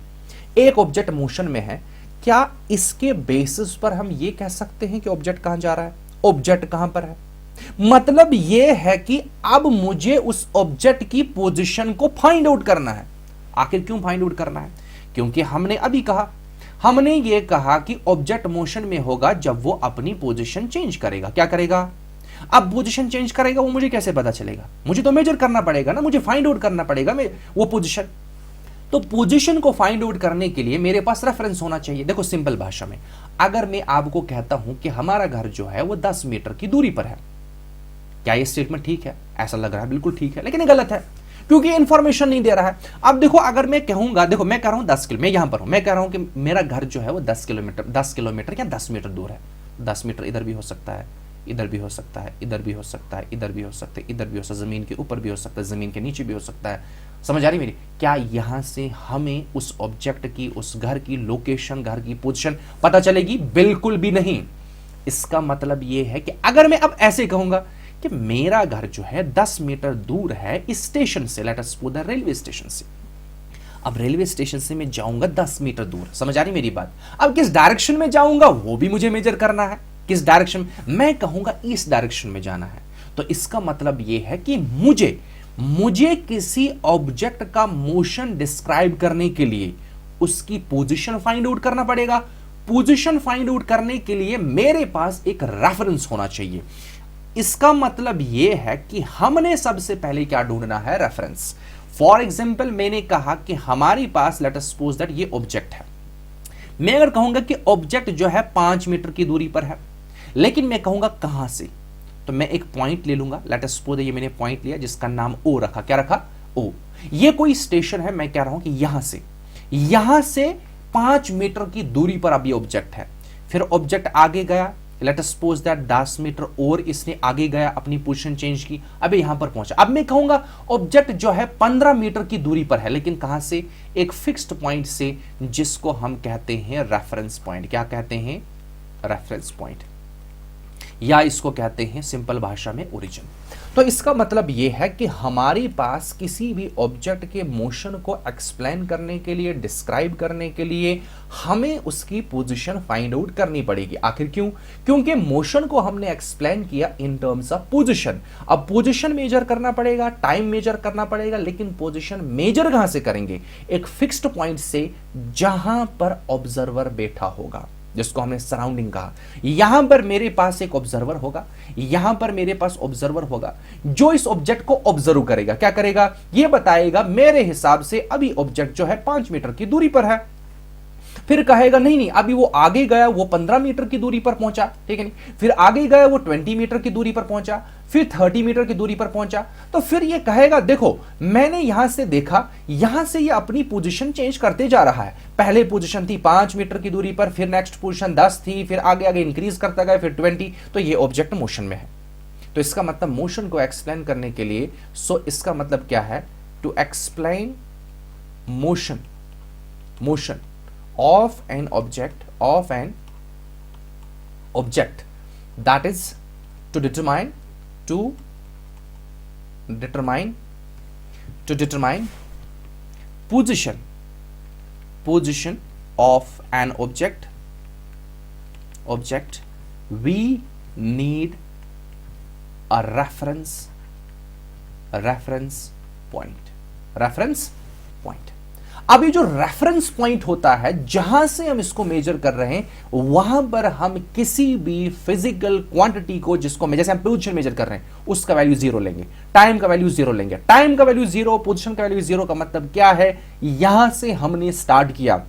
एक ऑब्जेक्ट मोशन में है, क्या इसके बेसिस पर हम ये कह सकते हैं कि ऑब्जेक्ट कहां जा रहा है, ऑब्जेक्ट कहां पर है? मतलब यह है कि अब मुझे उस ऑब्जेक्ट की पोजीशन को फाइंड आउट करना है। आखिर क्यों फाइंड आउट करना है? क्योंकि हमने यह कहा कि ऑब्जेक्ट मोशन में होगा जब वो अपनी पोजीशन चेंज करेगा। क्या करेगा? अब पोजीशन चेंज करेगा, वो मुझे कैसे पता चलेगा? मुझे तो मेजर करना पड़ेगा ना, मुझे फाइंड आउट करना पड़ेगा वो पोजीशन। तो पोजीशन को फाइंड आउट करने के लिए मेरे पास रेफरेंस होना चाहिए। देखो सिंपल भाषा में, अगर मैं आपको कहता हूं कि हमारा घर जो है वो 10 मीटर की दूरी पर है, क्या ये स्टेटमेंट ठीक है? ऐसा लग रहा है बिल्कुल ठीक है, लेकिन ये गलत है क्योंकि इंफॉर्मेशन नहीं दे रहा है। अब देखो, अगर मैं कहूंगा, देखो मैं कह रहा हूं 10 किलो, मैं यहां पर हूं, मैं कह रहा हूं कि मेरा घर जो है वो 10 किलोमीटर या 10 मीटर दूर है। 10 मीटर इधर भी हो सकता है, इधर भी हो सकता है, इधर भी हो सकता है, इधर भी हो सकता है, इधर भी हो सकता है, जमीन के ऊपर भी हो सकता है, जमीन के नीचे भी हो सकता है। समझ आ रही मेरी? क्या यहां से हमें उस ऑब्जेक्ट की, उस घर की लोकेशन, घर की पोजीशन पता चलेगी? बिल्कुल भी नहीं। इसका मतलब यह है कि अगर मैं अब ऐसे कहूंगा कि मेरा घर जो है 10 मीटर दूर है इस स्टेशन से, late us suppose the railway station से। अब रेलवे स्टेशन से मैं जाऊंगा 10 मीटर दूर। समझ आ रही मेरी बात? अब किस डायरेक्शन में जाऊंगा वो भी मुझे मेजर करना है। किस डायरेक्शन? मैं कहूंगा इस डायरेक्शन में जाना है, तो इसका मतलब यह है कि मुझे किसी ऑब्जेक्ट का मोशन डिस्क्राइब करने के लिए उसकी पोजीशन फाइंड आउट करना पड़ेगा। पोजीशन फाइंड आउट करने के लिए मेरे पास एक रेफरेंस होना चाहिए। इसका मतलब यह है कि हमने सबसे पहले क्या ढूंढना है? रेफरेंस। फॉर एग्जाम्पल, मैंने कहा कि हमारे पास लेट अस सपोज दैट ये ऑब्जेक्ट है। मैं अगर कहूंगा कि ऑब्जेक्ट जो है 5 मीटर की दूरी पर है, लेकिन मैं कहूंगा कहां से, तो मैं एक पॉइंट ले लूंगा। लेट अस सपोज ये मैंने पॉइंट लिया जिसका नाम ओ रखा। क्या रखा? ओ। ये कोई स्टेशन है, मैं कह रहा हूं कि यहां से 5 मीटर की दूरी पर अब ये ऑब्जेक्ट है। फिर ऑब्जेक्ट आगे गया, let us suppose that 10 metre और इसने आगे गया, अपनी पोजीशन चेंज की, अब यहां पर पहुंचा। अब मैं कहूंगा ऑब्जेक्ट जो है 15 मीटर की दूरी पर है, लेकिन कहां से? एक फिक्स्ड पॉइंट से, जिसको हम कहते हैं रेफरेंस पॉइंट। क्या कहते हैं? रेफरेंस पॉइंट, या इसको कहते हैं सिंपल भाषा में ओरिजिन। तो इसका मतलब यह है कि हमारे पास किसी भी ऑब्जेक्ट के मोशन को एक्सप्लेन करने के लिए, डिस्क्राइब करने के लिए हमें उसकी पोजीशन फाइंड आउट करनी पड़ेगी। आखिर क्यों? क्योंकि मोशन को हमने एक्सप्लेन किया इन टर्म्स ऑफ पोजीशन। अब पोजीशन मेजर करना पड़ेगा, टाइम मेजर करना पड़ेगा, लेकिन पोजीशन मेजर कहां से करेंगे? एक फिक्स्ड पॉइंट से, जहां पर ऑब्जर्वर बैठा होगा, जिसको हमने सराउंडिंग कहा। यहां पर मेरे पास एक ऑब्जर्वर होगा, यहां पर मेरे पास ऑब्जर्वर होगा जो इस ऑब्जेक्ट को ऑब्जर्व करेगा। क्या करेगा? यह बताएगा मेरे हिसाब से अभी ऑब्जेक्ट जो है 5 मीटर की दूरी पर है। फिर कहेगा नहीं, अभी वो आगे गया, वो 15 मीटर की दूरी पर पहुंचा, ठीक है नहीं? फिर आगे गया, वो 20 मीटर की दूरी पर पहुंचा, फिर 30 मीटर की दूरी पर पहुंचा। तो फिर ये कहेगा देखो मैंने यहां से देखा, यहां से ये अपनी पोजीशन चेंज करते जा रहा है, पहले पोजीशन थी 5 मीटर की दूरी पर, फिर नेक्स्ट पोजीशन 10 थी, फिर आगे आगे इंक्रीज करता गया, फिर 20, तो ये ऑब्जेक्ट मोशन में है। तो इसका मतलब मोशन को एक्सप्लेन करने के लिए, सो इसका मतलब क्या है, to explain motion of an object that is to determine position of an object we need a reference point। अब ये जो रेफरेंस पॉइंट होता है, जहां से हम इसको मेजर कर रहे हैं, वहां पर हम किसी भी फिजिकल क्वांटिटी को, जिसको जैसे हम पोजीशन मेजर कर रहे हैं, उसका वैल्यू 0 लेंगे, टाइम का वैल्यू 0 लेंगे। टाइम का वैल्यू 0, पोजीशन का वैल्यू 0 का मतलब क्या है, यहां से हमने स्टार्ट किया,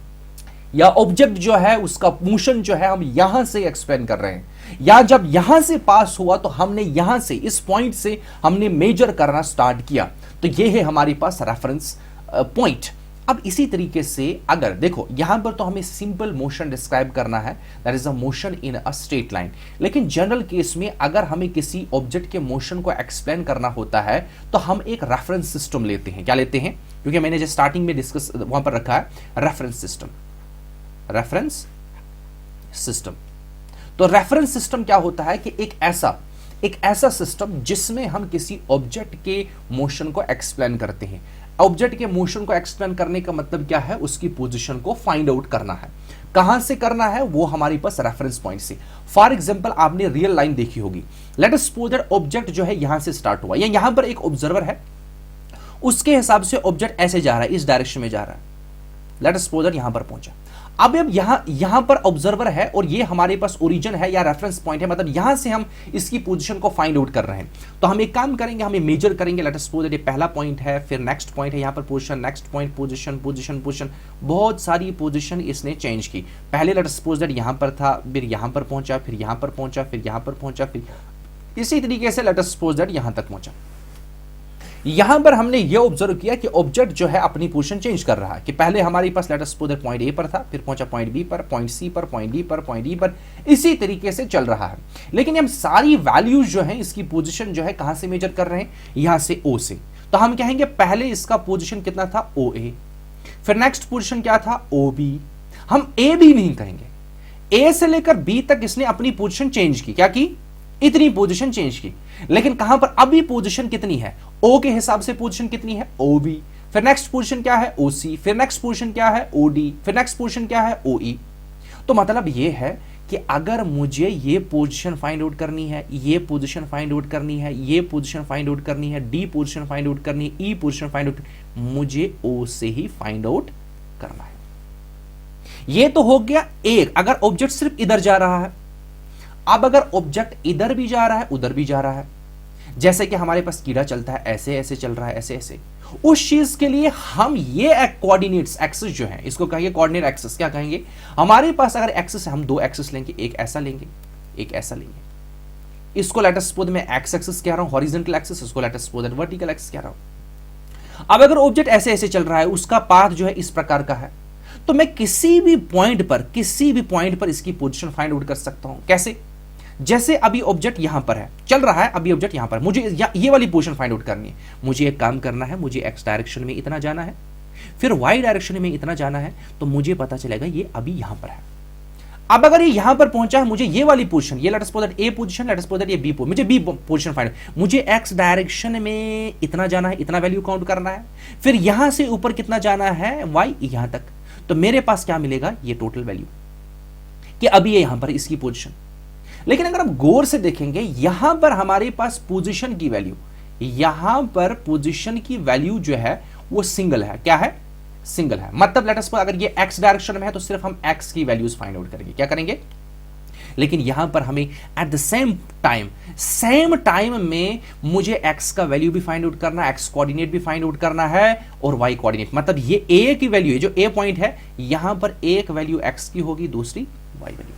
या ऑब्जेक्ट जो है उसका मोशन जो है हम यहां से एक्सप्लेन कर रहे हैं, या जब यहां से पास हुआ तो हमने यहां से, इस पॉइंट से हमने मेजर करना स्टार्ट किया। तो ये है हमारे पास रेफरेंस पॉइंट। अब इसी तरीके से अगर देखो, यहां पर तो हमें सिंपल मोशन डिस्क्राइब करना है, that is a motion in a straight line. लेकिन जनरल केस में अगर हमें किसी ऑब्जेक्ट के मोशन को एक्सप्लेन करना होता है, तो हम एक रेफरेंस सिस्टम लेते हैं। क्या लेते हैं? क्योंकि मैंने जो स्टार्टिंग में डिस्कस वहां पर रखा है, रेफरेंस सिस्टम। तो रेफरेंस सिस्टम क्या होता है कि एक ऐसा सिस्टम जिसमें हम किसी ऑब्जेक्ट के मोशन को एक्सप्लेन करते हैं। ऑब्जेक्ट के मोशन को एक्सप्लेन करने का मतलब क्या है, उसकी पोजीशन को फाइंड आउट करना है। कहां से करना है, वो हमारे पास रेफरेंस पॉइंट से। फॉर एग्जांपल आपने रियल लाइन देखी होगी, late us suppose that object जो है यहां से स्टार्ट हुआ, या यहां पर एक ऑब्जर्वर है, उसके हिसाब से ऑब्जेक्ट ऐसे जा रहा है, इस डायरेक्शन में जा रहा है, लेट अस सपोज दैट यहां पर पहुंचा। अब यहां पर ऑब्जर्वर है और ये हमारे पास ओरिजिन है या रेफरेंस पॉइंट है, मतलब यहां से हम इसकी पोजीशन को फाइंड आउट कर रहे हैं। तो हम एक काम करेंगे, हमें मेजर करेंगे, लेट अस सपोज दैट ये पहला पॉइंट है, फिर नेक्स्ट पॉइंट है, यहां पर पोजीशन, नेक्स्ट पॉइंट, पोजीशन, बहुत सारी पोजीशन इसने चेंज की। पहले लेट अस सपोज दैट यहां पर था, फिर यहां पर पहुंचा, फिर यहां पर पहुंचा, फिर यहां पर पहुंचा, फिर इसी तरीके से लेट अस सपोज दैट यहां तक पहुंचा। यहां पर हमने यह ऑब्जर्व किया कि ऑब्जेक्ट जो है अपनी पोजीशन चेंज कर रहा है, कि पहले हमारे पास let us suppose that point A पर था, फिर पहुंचा पॉइंट बी पर, पॉइंट सी पर, पॉइंट डी पर, पॉइंट ई पर, इसी तरीके से चल रहा है। लेकिन हम सारी वैल्यूज जो है, इसकी पोजीशन जो है कहां से मेजर कर रहे हैं, यहां से ओ से। तो हम कहेंगे पहले इसका पोजीशन कितना था, ओ ए, फिर नेक्स्ट पोजीशन क्या था, ओ बी। हम ए भी नहीं कहेंगे, ए से लेकर बी तक इसने अपनी पोजीशन चेंज की। क्या की? इतनी पोजीशन चेंज की। लेकिन कहां पर अभी पोजीशन कितनी है, ओ के हिसाब से पोजीशन कितनी है, ओ बी। फिर नेक्स्ट पोजीशन क्या है, ओ सी। फिर नेक्स्ट पोजीशन क्या है, ओ डी। फिर नेक्स्ट पोजीशन क्या है, ओ ई। तो मतलब यह है कि अगर मुझे ये पोजीशन फाइंड आउट करनी है, ये पोजीशन फाइंड आउट करनी है, ये पोजीशन फाइंड आउट करनी है, डी पोजीशन फाइंड आउट करनी है, ई पोजीशन फाइंड आउट, मुझे ओ से ही फाइंड आउट करना है। ये तो हो गया एक, अगर ऑब्जेक्ट सिर्फ इधर जा रहा है। अब अगर ऑब्जेक्ट इधर भी जा रहा है, उधर भी जा रहा है, जैसे कि हमारे पास कीड़ा चलता है, ऐसे ऐसे चल रहा है, ऐसे ऐसे, उस चीज के लिए हम ये कोऑर्डिनेट्स एक्सिस जो है, इसको कहेंगे कोऑर्डिनेट एक्सिस। क्या कहेंगे? हमारे पास अगर एक्सिस है, हम दो एक्सिस लेंगे, एक ऐसा लेंगे, एक ऐसा लेंगे। इसको लेट अस सपोज मैं एक्स एक्सिस कह रहा हूं, हॉरिजॉन्टल एक्सिस, इसको late us suppose vertical axis कह रहा हूं। अब अगर ऑब्जेक्ट ऐसे ऐसे चल रहा है, उसका पाथ जो है इस प्रकार का है, तो मैं किसी भी पॉइंट पर इसकी पोजीशन फाइंड आउट कर सकता हूं। कैसे? जैसे अभी ऑब्जेक्ट यहां पर है, चल रहा है, अभी ऑब्जेक्ट यहां पर, मुझे ये वाली पोजीशन फाइंड आउट करनी है। मुझे एक काम करना है, मुझे एक्स डायरेक्शन में इतना जाना है, फिर वाई डायरेक्शन में इतना जाना है, तो मुझे पता चलेगा ये अभी यहां पर है। अब अगर ये यहां पर पहुंचा है, मुझे ये वाली पोजीशन, ये let us suppose that A position, late us suppose that ये बी पोजीशन, मुझे बी पोजीशन फाइंड, मुझे एक्स डायरेक्शन में इतना जाना है, इतना वैल्यू काउंट करना है, फिर यहां से ऊपर कितना जाना है, वाई यहां तक। तो मेरे पास क्या मिलेगा, ये टोटल वैल्यू, कि अभी ये यहां पर इसकी पोजीशन। लेकिन अगर हम गौर से देखेंगे, यहां पर हमारे पास पोजीशन की वैल्यू, यहां पर पोजीशन की वैल्यू जो है वो सिंगल है। क्या है? सिंगल है। मतलब लेट अस सपोज अगर ये एक्स डायरेक्शन में है, तो सिर्फ हम एक्स की वैल्यूज फाइंड आउट करेंगे। क्या करेंगे? लेकिन यहां पर हमें एट द सेम टाइम में मुझे एक्स का वैल्यू भी फाइंड आउट करना है, एक्स कोऑर्डिनेट भी फाइंड आउट करना है, और वाई कोऑर्डिनेट। मतलब ये ए की वैल्यू है, जो ए पॉइंट है, यहां पर एक वैल्यू एक्स की होगी, दूसरी वाई वैल्यू।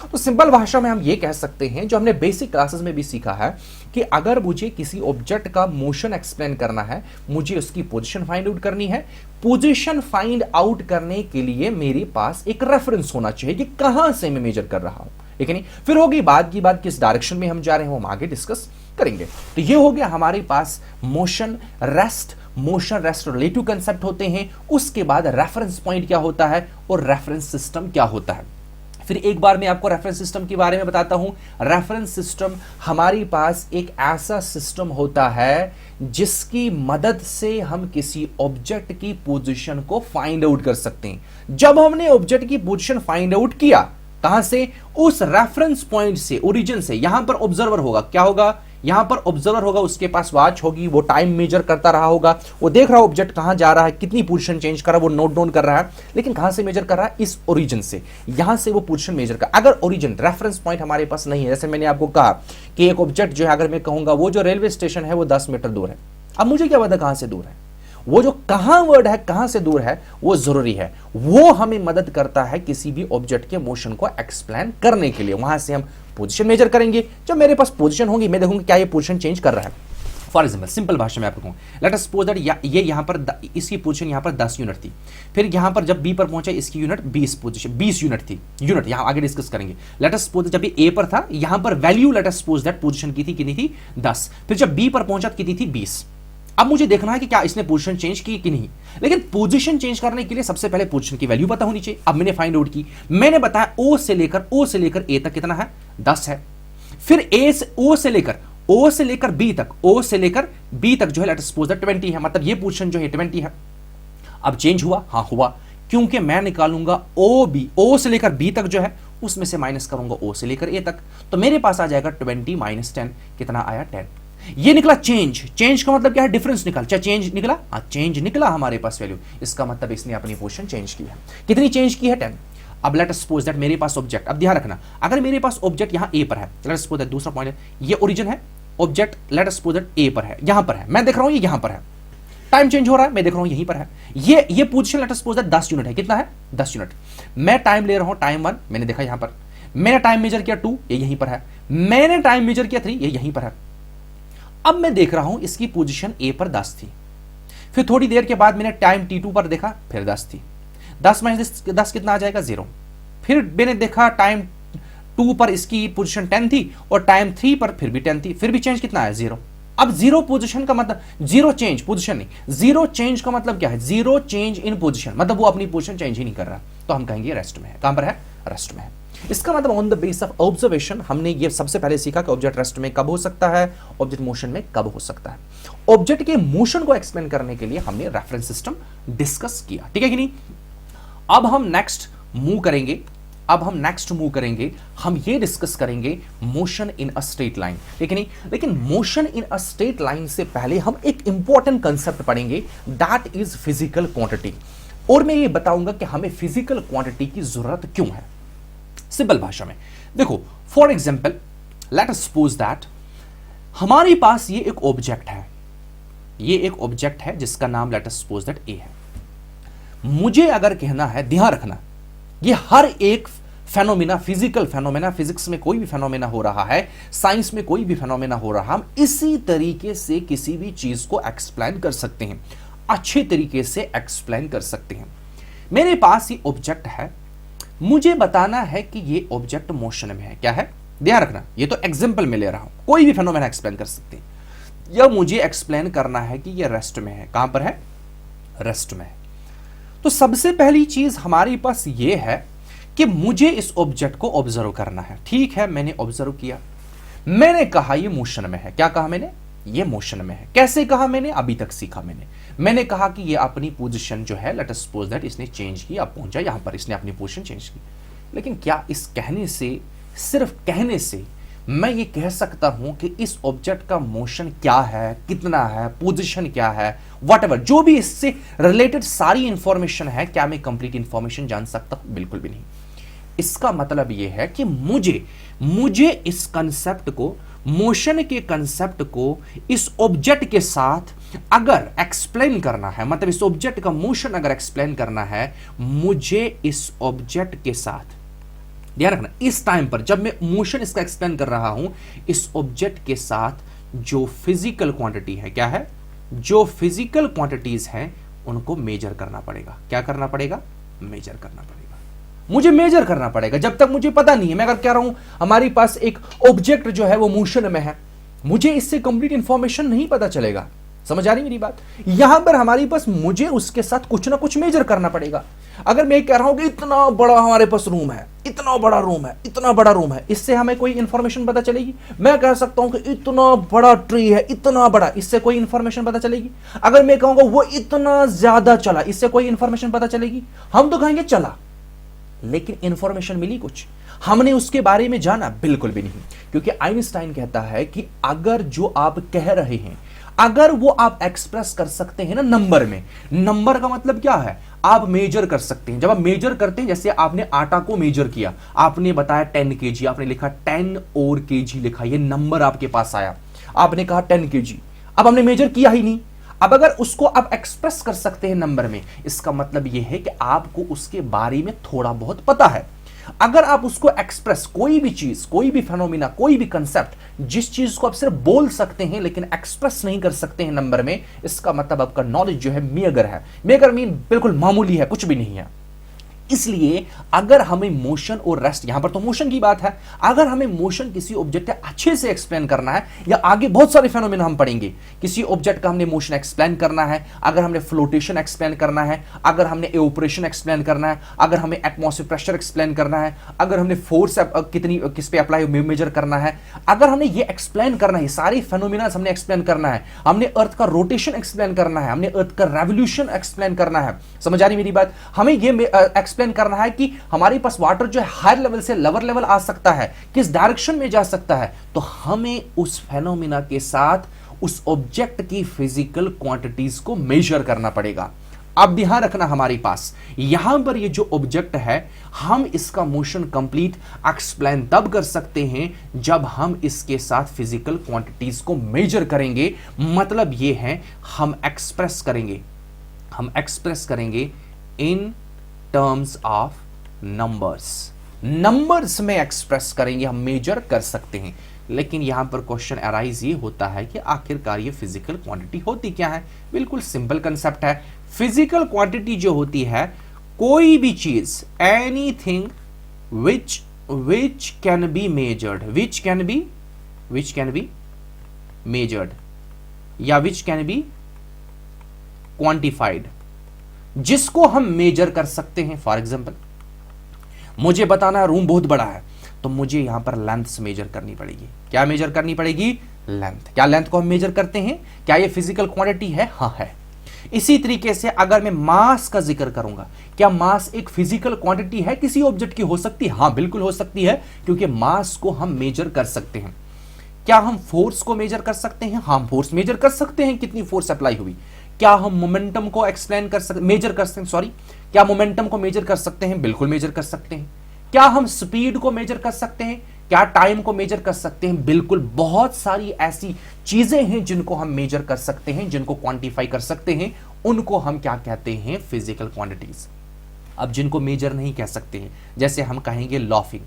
तो सिंपल भाषा में हम ये कह सकते हैं, जो हमने बेसिक क्लासेस में भी सीखा है, कि अगर मुझे किसी ऑब्जेक्ट का मोशन एक्सप्लेन करना है, मुझे उसकी पोजीशन फाइंड आउट करनी है। पोजीशन फाइंड आउट करने के लिए मेरे पास एक रेफरेंस होना चाहिए कि कहां से मैं मेजर कर रहा हूं, ठीक है नहीं। फिर होगी बात की बात किस डायरेक्शन में हम जा रहे हैं, वो हम आगे डिस्कस करेंगे। तो ये हो गया हमारे पास मोशन रेस्ट रिलेटिव कंसेप्ट होते हैं। उसके बाद रेफरेंस पॉइंट क्या होता है और रेफरेंस सिस्टम क्या होता है। फिर एक बार मैं आपको रेफरेंस सिस्टम के बारे में बताता हूं। रेफरेंस सिस्टम हमारे पास एक ऐसा सिस्टम होता है जिसकी मदद से हम किसी ऑब्जेक्ट की पोजीशन को फाइंड आउट कर सकते हैं। जब हमने ऑब्जेक्ट की पोजीशन फाइंड आउट किया, कहां से, उस रेफरेंस पॉइंट से, ओरिजिन से। यहां पर ऑब्जर्वर होगा, क्या होगा, यहां पर ऑब्जर्वर होगा, उसके पास वॉच होगी, वो टाइम मेजर करता रहा होगा, वो देख रहा है ऑब्जेक्ट कहां जा रहा है, कितनी पोजीशन चेंज कर रहा है, वो नोट डाउन कर रहा है। लेकिन कहां से मेजर कर रहा है, इस ओरिजिन से, यहां से वो पोजीशन मेजर कर। अगर ओरिजिन रेफरेंस पॉइंट हमारे पास नहीं है, जैसे मैंने आपको कहा कि एक ऑब्जेक्ट जो है, अगर मैं कहूंगा वो जो रेलवे स्टेशन है वो 10 मीटर दूर है, अब मुझे क्या पता कहां से दूर है, वो जो कहां वर्ड है, कहां से दूर है, वो जरूरी है। वो हमें मदद करता है किसी भी ऑब्जेक्ट के मोशन को एक्सप्लेन करने के लिए। वहां से हम पोजीशन मेजर करेंगे। जब मेरे पास पोजीशन होगी, मैं देखूंगा क्या ये पोजीशन चेंज कर रहा है। फॉर एग्जाम्पल, सिंपल भाषा में आपको कहूं, लेट अस सपोज दैट ये यहां पर इसकी पोजीशन यहां पर 10 यूनिट थी। फिर यहां पर जब बी पर पहुंचा, इसकी यूनिट 20 यूनिट थी। यूनिट यहां आगे डिस्कस करेंगे। लेट अस सपोज जब ये ए पर था, यहां पर value late us suppose that position की थी, कितनी थी, 10। फिर जब बी पर पहुंचा, कितनी थी, 20। अब मुझे देखना है कि क्या इसने पोजीशन चेंज की कि नहीं। लेकिन पोजीशन चेंज करने के लिए सबसे पहले पोजीशन की वैल्यू पता होनी चाहिए। अब मैंने फाइंड आउट की, मैंने बताया ओ से लेकर ए तक कितना है, 10 है। फिर ओ से लेकर बी तक जो है लेट अस सपोज दैट 20 है, मतलब ये पोजीशन जो है 20 है। अब चेंज हुआ, हाँ हुआ, क्योंकि मैं निकालूंगा ओ से लेकर बी तक जो है, उसमें से माइनस करूंगा ओ से लेकर ए तक, तो मेरे पास आ जाएगा 20 माइनस 10, कितना आया, 10। ये निकला चेंज का मतलब क्या है, डिफरेंस निकल, चाहे चेंज निकला, हाँ चेंज निकला हमारे पास वैल्यू, इसका मतलब इसने अपनी पोजीशन चेंज की है। कितनी चेंज की है, 10। अब लेट अस सपोज दैट मेरे पास ऑब्जेक्ट, अब ध्यान रखना, अगर मेरे पास ऑब्जेक्ट यहां ए पर है, लेट अस सपोज दैट दूसरा पॉइंट है, ये ओरिजिन है, object let us suppose that A पर है, यहां पर है, मैं देख रहा हूं ये यहां पर है, टाइम चेंज हो रहा है, मैं देख रहा हूं यहीं पर है। ये position late us suppose that 10 unit है, कितना है, 10 यूनिट। मैं टाइम ले रहा हूं, टाइम 1 मैंने देखा यहां पर, मैंने टाइम मेजर किया 2, ये यहीं पर है, मैंने टाइम मेजर किया 3, ये यहीं पर है। अब मैं देख रहा हूं इसकी पोजीशन ए पर 10 थी, फिर थोड़ी देर के बाद मैंने टाइम T2 पर देखा, फिर 10 थी, 10 माइनस 10 कितना आ जाएगा, 0। फिर मैंने देखा टाइम 2 पर इसकी पोजीशन 10 थी, और टाइम 3 पर फिर भी 10 थी, फिर भी चेंज कितना है, 0। अब 0 पोजीशन का मतलब, 0 चेंज, पोजीशन नहीं, 0 चेंज का मतलब क्या है, 0 चेंज इन पोजीशन, मतलब वो अपनी पोजीशन चेंज ही नहीं कर रहा, तो हम कहेंगे रेस्ट में है। कहां पर है, रेस्ट में है। इसका मतलब on the base of observation हमने ये सबसे पहले सीखा कि ऑब्जेक्ट रेस्ट में कब हो सकता है, ऑब्जेक्ट मोशन में कब हो सकता है। ऑब्जेक्ट के मोशन को एक्सप्लेन करने के लिए हमने रेफरेंस सिस्टम डिस्कस किया, ठीक है कि नहीं। अब हम नेक्स्ट मूव करेंगे, हम ये डिस्कस करेंगे motion in a straight line, ठीक है नहीं। लेकिन motion in a straight line से पहले हम एक इंपॉर्टेंट कंसेप्ट पढ़ेंगे, दैट इज फिजिकल क्वांटिटी। और मैं ये बताऊंगा कि हमें फिजिकल क्वांटिटी की जरूरत क्यों है। सिंपल भाषा में देखो, for example let us suppose that हमारे पास ये एक ऑब्जेक्ट है, जिसका नाम लेट अस सपोज दैट ए है। मुझे अगर कहना है, ध्यान रखना, ये हर एक फेनोमेना, फिजिकल फेनोमेना, फिजिक्स में कोई भी फेनोमेना हो रहा है, साइंस में कोई भी फेनोमेना हो रहा, हम इसी तरीके से किसी भी चीज को एक्सप्लेन कर सकते हैं, अच्छे तरीके से एक्सप्लेन कर सकते हैं। मेरे पास ये ऑब्जेक्ट है, मुझे बताना है कि ये ऑब्जेक्ट मोशन में है, क्या है, ध्यान रखना, ये तो एग्जांपल में ले रहा हूं, कोई भी फेनोमेना एक्सप्लेन कर सकते हैं, या मुझे एक्सप्लेन करना है कि ये रेस्ट में है। कहां पर है, रेस्ट में है। तो सबसे पहली चीज हमारे पास ये है कि मुझे इस ऑब्जेक्ट को ऑब्जर्व करना है। ठीक है, मैंने ऑब्जर्व किया, मैंने कहा ये मोशन में है। क्या कहा मैंने, ये मोशन में है। कैसे कहा मैंने, अभी तक सीखा मैंने कहा कि ये अपनी पोजीशन जो है, लेट अस सपोज दैट इसने चेंज की, अब पहुंचा यहां पर, इसने अपनी पोजीशन चेंज की। लेकिन क्या इस कहने से, सिर्फ कहने से मैं ये कह सकता हूं कि इस ऑब्जेक्ट का मोशन क्या है, कितना है, पोजीशन क्या है, व्हाटएवर जो भी इससे रिलेटेड सारी इंफॉर्मेशन है, क्या मैं कंप्लीट इंफॉर्मेशन जान सकता हूं, बिल्कुल भी नहीं। इसका मतलब यह है कि मुझे इस कंसेप्ट को, मोशन के कंसेप्ट को इस ऑब्जेक्ट के साथ अगर एक्सप्लेन करना है, मतलब इस ऑब्जेक्ट का मोशन अगर एक्सप्लेन करना है, मुझे इस ऑब्जेक्ट के साथ ध्यान रखना, इस टाइम पर जब मैं मोशन इसका एक्सप्लेन कर रहा हूं, इस ऑब्जेक्ट के साथ जो फिजिकल क्वांटिटी है, क्या है, जो फिजिकल क्वांटिटीज हैं उनको मेजर करना पड़ेगा। क्या करना पड़ेगा? मेजर करना पड़ेगा। मुझे मेजर करना पड़ेगा। जब तक मुझे पता नहीं है, मैं अगर कह रहा हूं हमारी पास एक ऑब्जेक्ट जो है वो मोशन में है, मुझे इससे कंप्लीट इंफॉर्मेशन नहीं पता चलेगा। समझ आ रही मेरी बात? यहां पर हमारी पास मुझे उसके साथ कुछ ना कुछ मेजर करना पड़ेगा। अगर मैं कह रहा हूं कि इतना बड़ा हमारे पास रूम है, इतना बड़ा रूम है, इतना बड़ा रूम है, इससे हमें कोई इंफॉर्मेशन पता चलेगी? मैं कह सकता हूं कि इतना बड़ा ट्री है, इतना बड़ा, इससे कोई इंफॉर्मेशन पता चलेगी? अगर मैं कहूंगा वो इतना ज्यादा चला, इससे कोई इंफॉर्मेशन पता चलेगी? हम तो कहेंगे चला, लेकिन इंफॉर्मेशन मिली कुछ? हमने उसके बारे में जाना? बिल्कुल भी नहीं। क्योंकि आइंस्टाइन कहता है कि अगर जो आप कह रहे हैं, अगर वो आप एक्सप्रेस कर सकते हैं ना नंबर में, नंबर का मतलब क्या है, आप मेजर कर सकते हैं। जब आप मेजर करते हैं, जैसे आपने आटा को मेजर किया, आपने बताया 10 kg, आपने लिखा 10 और kg लिखा, ये नंबर आपके पास आया, आपने कहा 10 kg। अब हमने मेजर किया ही नहीं। अब अगर उसको आप एक्सप्रेस कर सकते हैं नंबर में, इसका मतलब यह है कि आपको उसके बारे में थोड़ा बहुत पता है। अगर आप उसको एक्सप्रेस, कोई भी चीज, कोई भी फेनोमिना, कोई भी कंसेप्ट, जिस चीज को आप सिर्फ बोल सकते हैं लेकिन एक्सप्रेस नहीं कर सकते हैं नंबर में, इसका मतलब आपका नॉलेज जो है मेगर है। मेगर मीन बिल्कुल मामूली है, कुछ भी नहीं है। इसलिए अगर हमें मोशन और रेस्ट, यहां पर तो मोशन की बात है, अगर हमें मोशन किसी ऑब्जेक्ट अच्छे से एक्सप्लेन करना है, या आगे बहुत सारे फेनोमेना हम पढ़ेंगे, किसी ऑब्जेक्ट का हमने मोशन एक्सप्लेन करना है, अगर हमने फ्लोटेशन एक्सप्लेन करना है, अगर हमने एवापोरेशन एक्सप्लेन करना है, अगर हमें एटमॉस्फेयर प्रेशर एक्सप्लेन करना है, अगर हमने फोर्स कितनी किस पे अप्लाई मेजर करना है, अगर हमने ये एक्सप्लेन करना है, सारी फेनोमेना हमने एक्सप्लेन करना है, हमने अर्थ का रोटेशन एक्सप्लेन करना है, हमने अर्थ का रेवोल्यूशन एक्सप्लेन करना है, समझ आ रही मेरी बात? हमें ये एक्सप्लेन करना है कि हमारे पास वाटर जो है हायर लेवल से लोअर लेवल आ सकता है, किस डायरेक्शन में जा सकता है, तो हमें उस फेनोमेना के साथ उस ऑब्जेक्ट की फिजिकल क्वांटिटीज को मेजर करना पड़ेगा। अब ध्यान रखना, हमारे पास यहां पर ये जो ऑब्जेक्ट है, हम इसका मोशन कंप्लीट एक्सप्लेन तब कर सकते हैं जब हम इसके साथ फिजिकल क्वांटिटीज को मेजर करेंगे। मतलब ये है, हम एक्सप्रेस करेंगे इन टर्म्स ऑफ नंबर्स में एक्सप्रेस करेंगे, हम मेजर कर सकते हैं। लेकिन यहां पर क्वेश्चन अराइज ये होता है कि आखिरकार ये फिजिकल क्वांटिटी होती क्या है? बिल्कुल सिंपल कंसेप्ट है। फिजिकल क्वांटिटी जो होती है, कोई भी चीज, anything which can be measured, which can be measured या which can be quantified, जिसको हम मेजर कर सकते हैं। फॉर एग्जाम्पल, मुझे बताना है रूम बहुत बड़ा है, तो मुझे यहां पर लेंथ मेजर करनी पड़ेगी। क्या मेजर करनी पड़ेगी? लेंथ। क्या लेंथ को हम मेजर करते हैं? क्या ये फिजिकल क्वांटिटी है? हाँ है। इसी तरीके से अगर मैं मास का जिक्र करूंगा, क्या मास एक फिजिकल क्वांटिटी है? किसी ऑब्जेक्ट की हो सकती है? हाँ बिल्कुल हो सकती है, क्योंकि मास को हम मेजर कर सकते हैं। क्या हम फोर्स को मेजर कर सकते हैं? हाँ, फोर्स मेजर कर सकते हैं, कितनी फोर्स अप्लाई हुई। क्या हम मोमेंटम को मेजर कर सकते हैं? सॉरी, क्या मोमेंटम को मेजर कर सकते हैं? बिल्कुल मेजर कर सकते हैं। क्या हम स्पीड को मेजर कर सकते हैं? क्या टाइम को मेजर कर सकते हैं? बिल्कुल। बहुत सारी ऐसी चीजें हैं जिनको हम मेजर कर सकते हैं, जिनको क्वांटिफाई कर सकते हैं, उनको हम क्या कहते हैं? Physical quantities. अब जिनको मेजर नहीं कह सकते हैं, जैसे हम कहेंगे लाफिंग,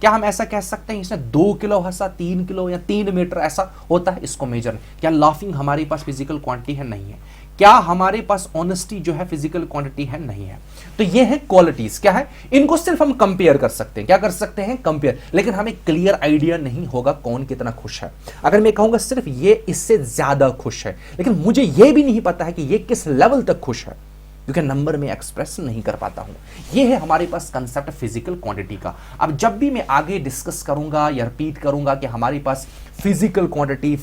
क्या हम ऐसा कह सकते हैं इसने 2 किलो हंसा, 3 किलो या 3 मीटर ऐसा होता है? इसको मेजर नहीं। क्या लाफिंग हमारे पास फिजिकल क्वांटिटी है? नहीं है। क्या हमारे पास ऑनेस्टी जो है फिजिकल क्वांटिटी है? नहीं है। तो ये है क्वालिटीज। क्या है? इनको सिर्फ हम कंपेयर कर सकते हैं। क्या कर सकते हैं? कंपेयर। लेकिन हमें क्लियर आइडिया नहीं होगा कौन कितना खुश है। अगर मैं कहूंगा सिर्फ ये इससे ज्यादा खुश है, लेकिन मुझे ये भी नहीं पता है कि ये किस लेवल तक खुश है, क्योंकि नंबर में एक्सप्रेस नहीं कर पाता हूं। यह है हमारे पास कंसेप्ट फिजिकल क्वांटिटी का। अब जब भी मैं आगे डिस्कस करूंगा या रिपीट करूंगा कि हमारे पास फिजिकल क्वांटिटी,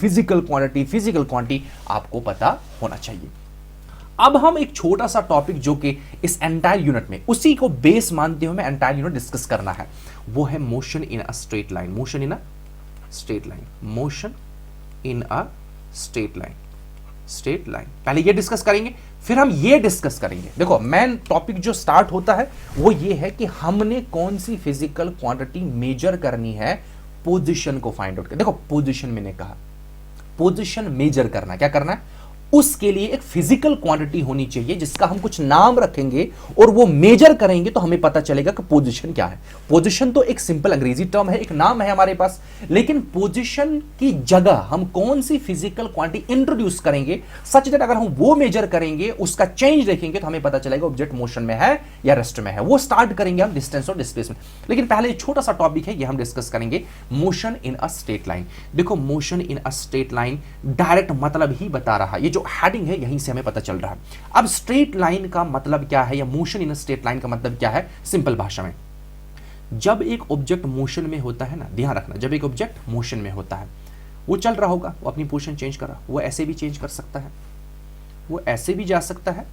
आपको पता होना चाहिए। अब हम एक छोटा सा टॉपिक जो कि इस एंटायर यूनिट में, उसी को बेस मानते हुए मैं एंटायर यूनिट डिस्कस करना है, वो है motion in a straight line. Motion in a straight line, पहले ये डिस्कस करेंगे, फिर हम ये डिस्कस करेंगे। देखो, मेन टॉपिक जो स्टार्ट होता है वो ये है कि हमने कौन सी फिजिकल क्वांटिटी मेजर करनी है, पोजीशन को फाइंड आउट कर। देखो, पोजीशन मैंने कहा, पोजीशन मेजर करना, क्या करना है? उसके लिए एक फिजिकल क्वांटिटी होनी चाहिए जिसका हम कुछ नाम रखेंगे और वो मेजर करेंगे तो हमें पता चलेगा कि पोजीशन क्या है। पोजीशन तो एक सिंपल अंग्रेजी टर्म है, एक नाम है हमारे पास, लेकिन पोजीशन की जगह हम कौन सी फिजिकल क्वांटिटी इंट्रोड्यूस करेंगे सच दैट अगर हम वो मेजर करेंगे, उसका चेंज देखेंगे तो हमें पता चलेगा ऑब्जेक्ट मोशन में है या रेस्ट में है। वो स्टार्ट करेंगे हम डिस्टेंस और डिस्प्लेसमेंट। लेकिन पहले छोटा सा टॉपिक है, ये हम डिस्कस करेंगे motion in a straight line. देखो motion in a straight line direct मतलब ही बता रहा है, ये जो हेडिंग है यहीं से हमें पता चल रहा है। अब स्ट्रेट लाइन का मतलब क्या है या motion in a straight line का मतलब क्या है? सिंपल भाषा में, जब एक ऑब्जेक्ट मोशन में होता है ना, ध्यान रखना, जब एक ऑब्जेक्ट मोशन में होता है, वो चल रहा होगा, वो अपनी पोजीशन चेंज कर रहा, वो ऐसे भी चेंज कर सकता है, वो ऐसे भी जा सकता है,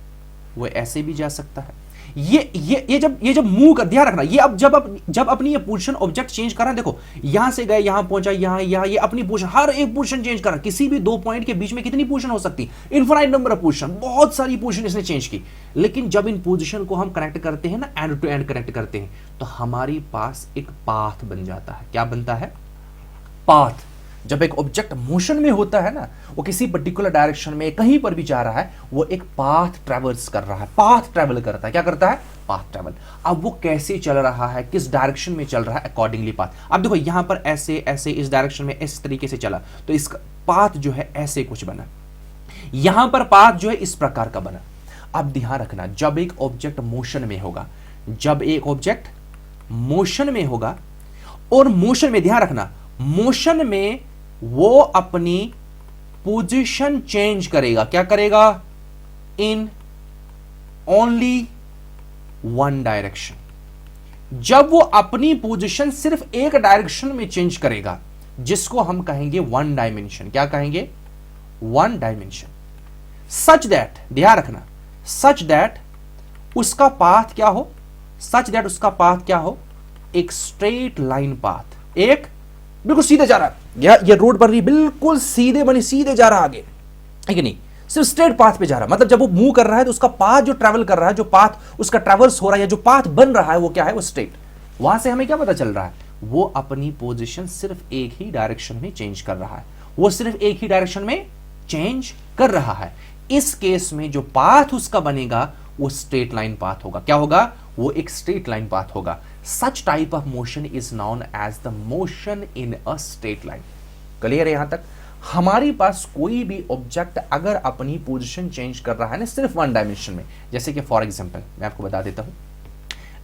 वो ऐसे भी जा सकता है। ये जब मूव कर, ध्यान रखना, ये अब जब अपनी ये पोजीशन ऑब्जेक्ट चेंज कर रहा है, देखो यहां से गए यहां पहुंचा, यहां ये अपनी पोजीशन, हर एक पोजीशन चेंज कर रहा है। किसी भी दो पॉइंट के बीच में कितनी पोजीशन हो सकती? इनफाइनाइट नंबर ऑफ पोजीशन, बहुत सारी पोजीशन इसने चेंज की। लेकिन जब इन पोजीशन को हम कनेक्ट करते हैं ना, एंड टू एंड कनेक्ट करते हैं, तो हमारे पास एक पाथ बन जाता है। क्या बनता है? पाथ। जब एक ऑब्जेक्ट मोशन में होता है ना, वो किसी पर्टिकुलर डायरेक्शन में कहीं पर भी जा रहा है, वो एक पाथ ट्रेवल्स कर रहा है, पाथ ट्रेवल करता है। क्या करता है? Path travel. अब वो कैसे चल रहा है, किस डायरेक्शन में चल रहा है, अकॉर्डिंगली पाथ। अब देखो यहां पर ऐसे ऐसे इस डायरेक्शन में इस तरीके से चला, तो इसका पाथ जो है ऐसे कुछ बना, यहां पर पाथ जो है इस प्रकार का बना। अब ध्यान रखना, जब एक ऑब्जेक्ट मोशन में होगा, जब एक ऑब्जेक्ट मोशन में होगा, और मोशन में ध्यान रखना, मोशन में वो अपनी पोजीशन चेंज करेगा। क्या करेगा? In only one direction. जब वो अपनी पोजीशन सिर्फ एक डायरेक्शन में चेंज करेगा, जिसको हम कहेंगे वन डायमेंशन। क्या कहेंगे? One dimension. सच दैट, ध्यान रखना, सच दैट उसका पाथ क्या हो? सच दैट उसका पाथ क्या हो? एक स्ट्रेट लाइन पाथ, एक बिल्कुल सीधे जा रहा है। ये रोड बन रही, बिल्कुल सीधे बनी, सीधे जा रहा आगे, है कि नहीं? सिर्फ स्ट्रेट पाथ पे जा रहा है। मतलब जब वो मूव कर रहा है तो उसका पाथ जो ट्रैवल कर रहा है, जो पाथ उसका ट्रैवल्स हो रहा है, जो पाथ बन रहा है, वो क्या है? वो स्ट्रेट। वहां से हमें क्या पता चल रहा है? वो अपनी पोजीशन सिर्फ एक ही डायरेक्शन में चेंज कर रहा है, वो सिर्फ एक ही डायरेक्शन में चेंज कर रहा है। इस केस में जो पाथ उसका बनेगा वो स्ट्रेट लाइन पाथ होगा। क्या होगा? वो एक स्ट्रेट लाइन पाथ होगा। Such type of motion is known as the motion in a straight line. Clear है यहां तक? हमारे पास कोई भी ऑब्जेक्ट अगर अपनी पोजीशन चेंज कर रहा है ना, सिर्फ वन डायमेंशन में, जैसे कि फॉर एग्जांपल मैं आपको बता देता हूं,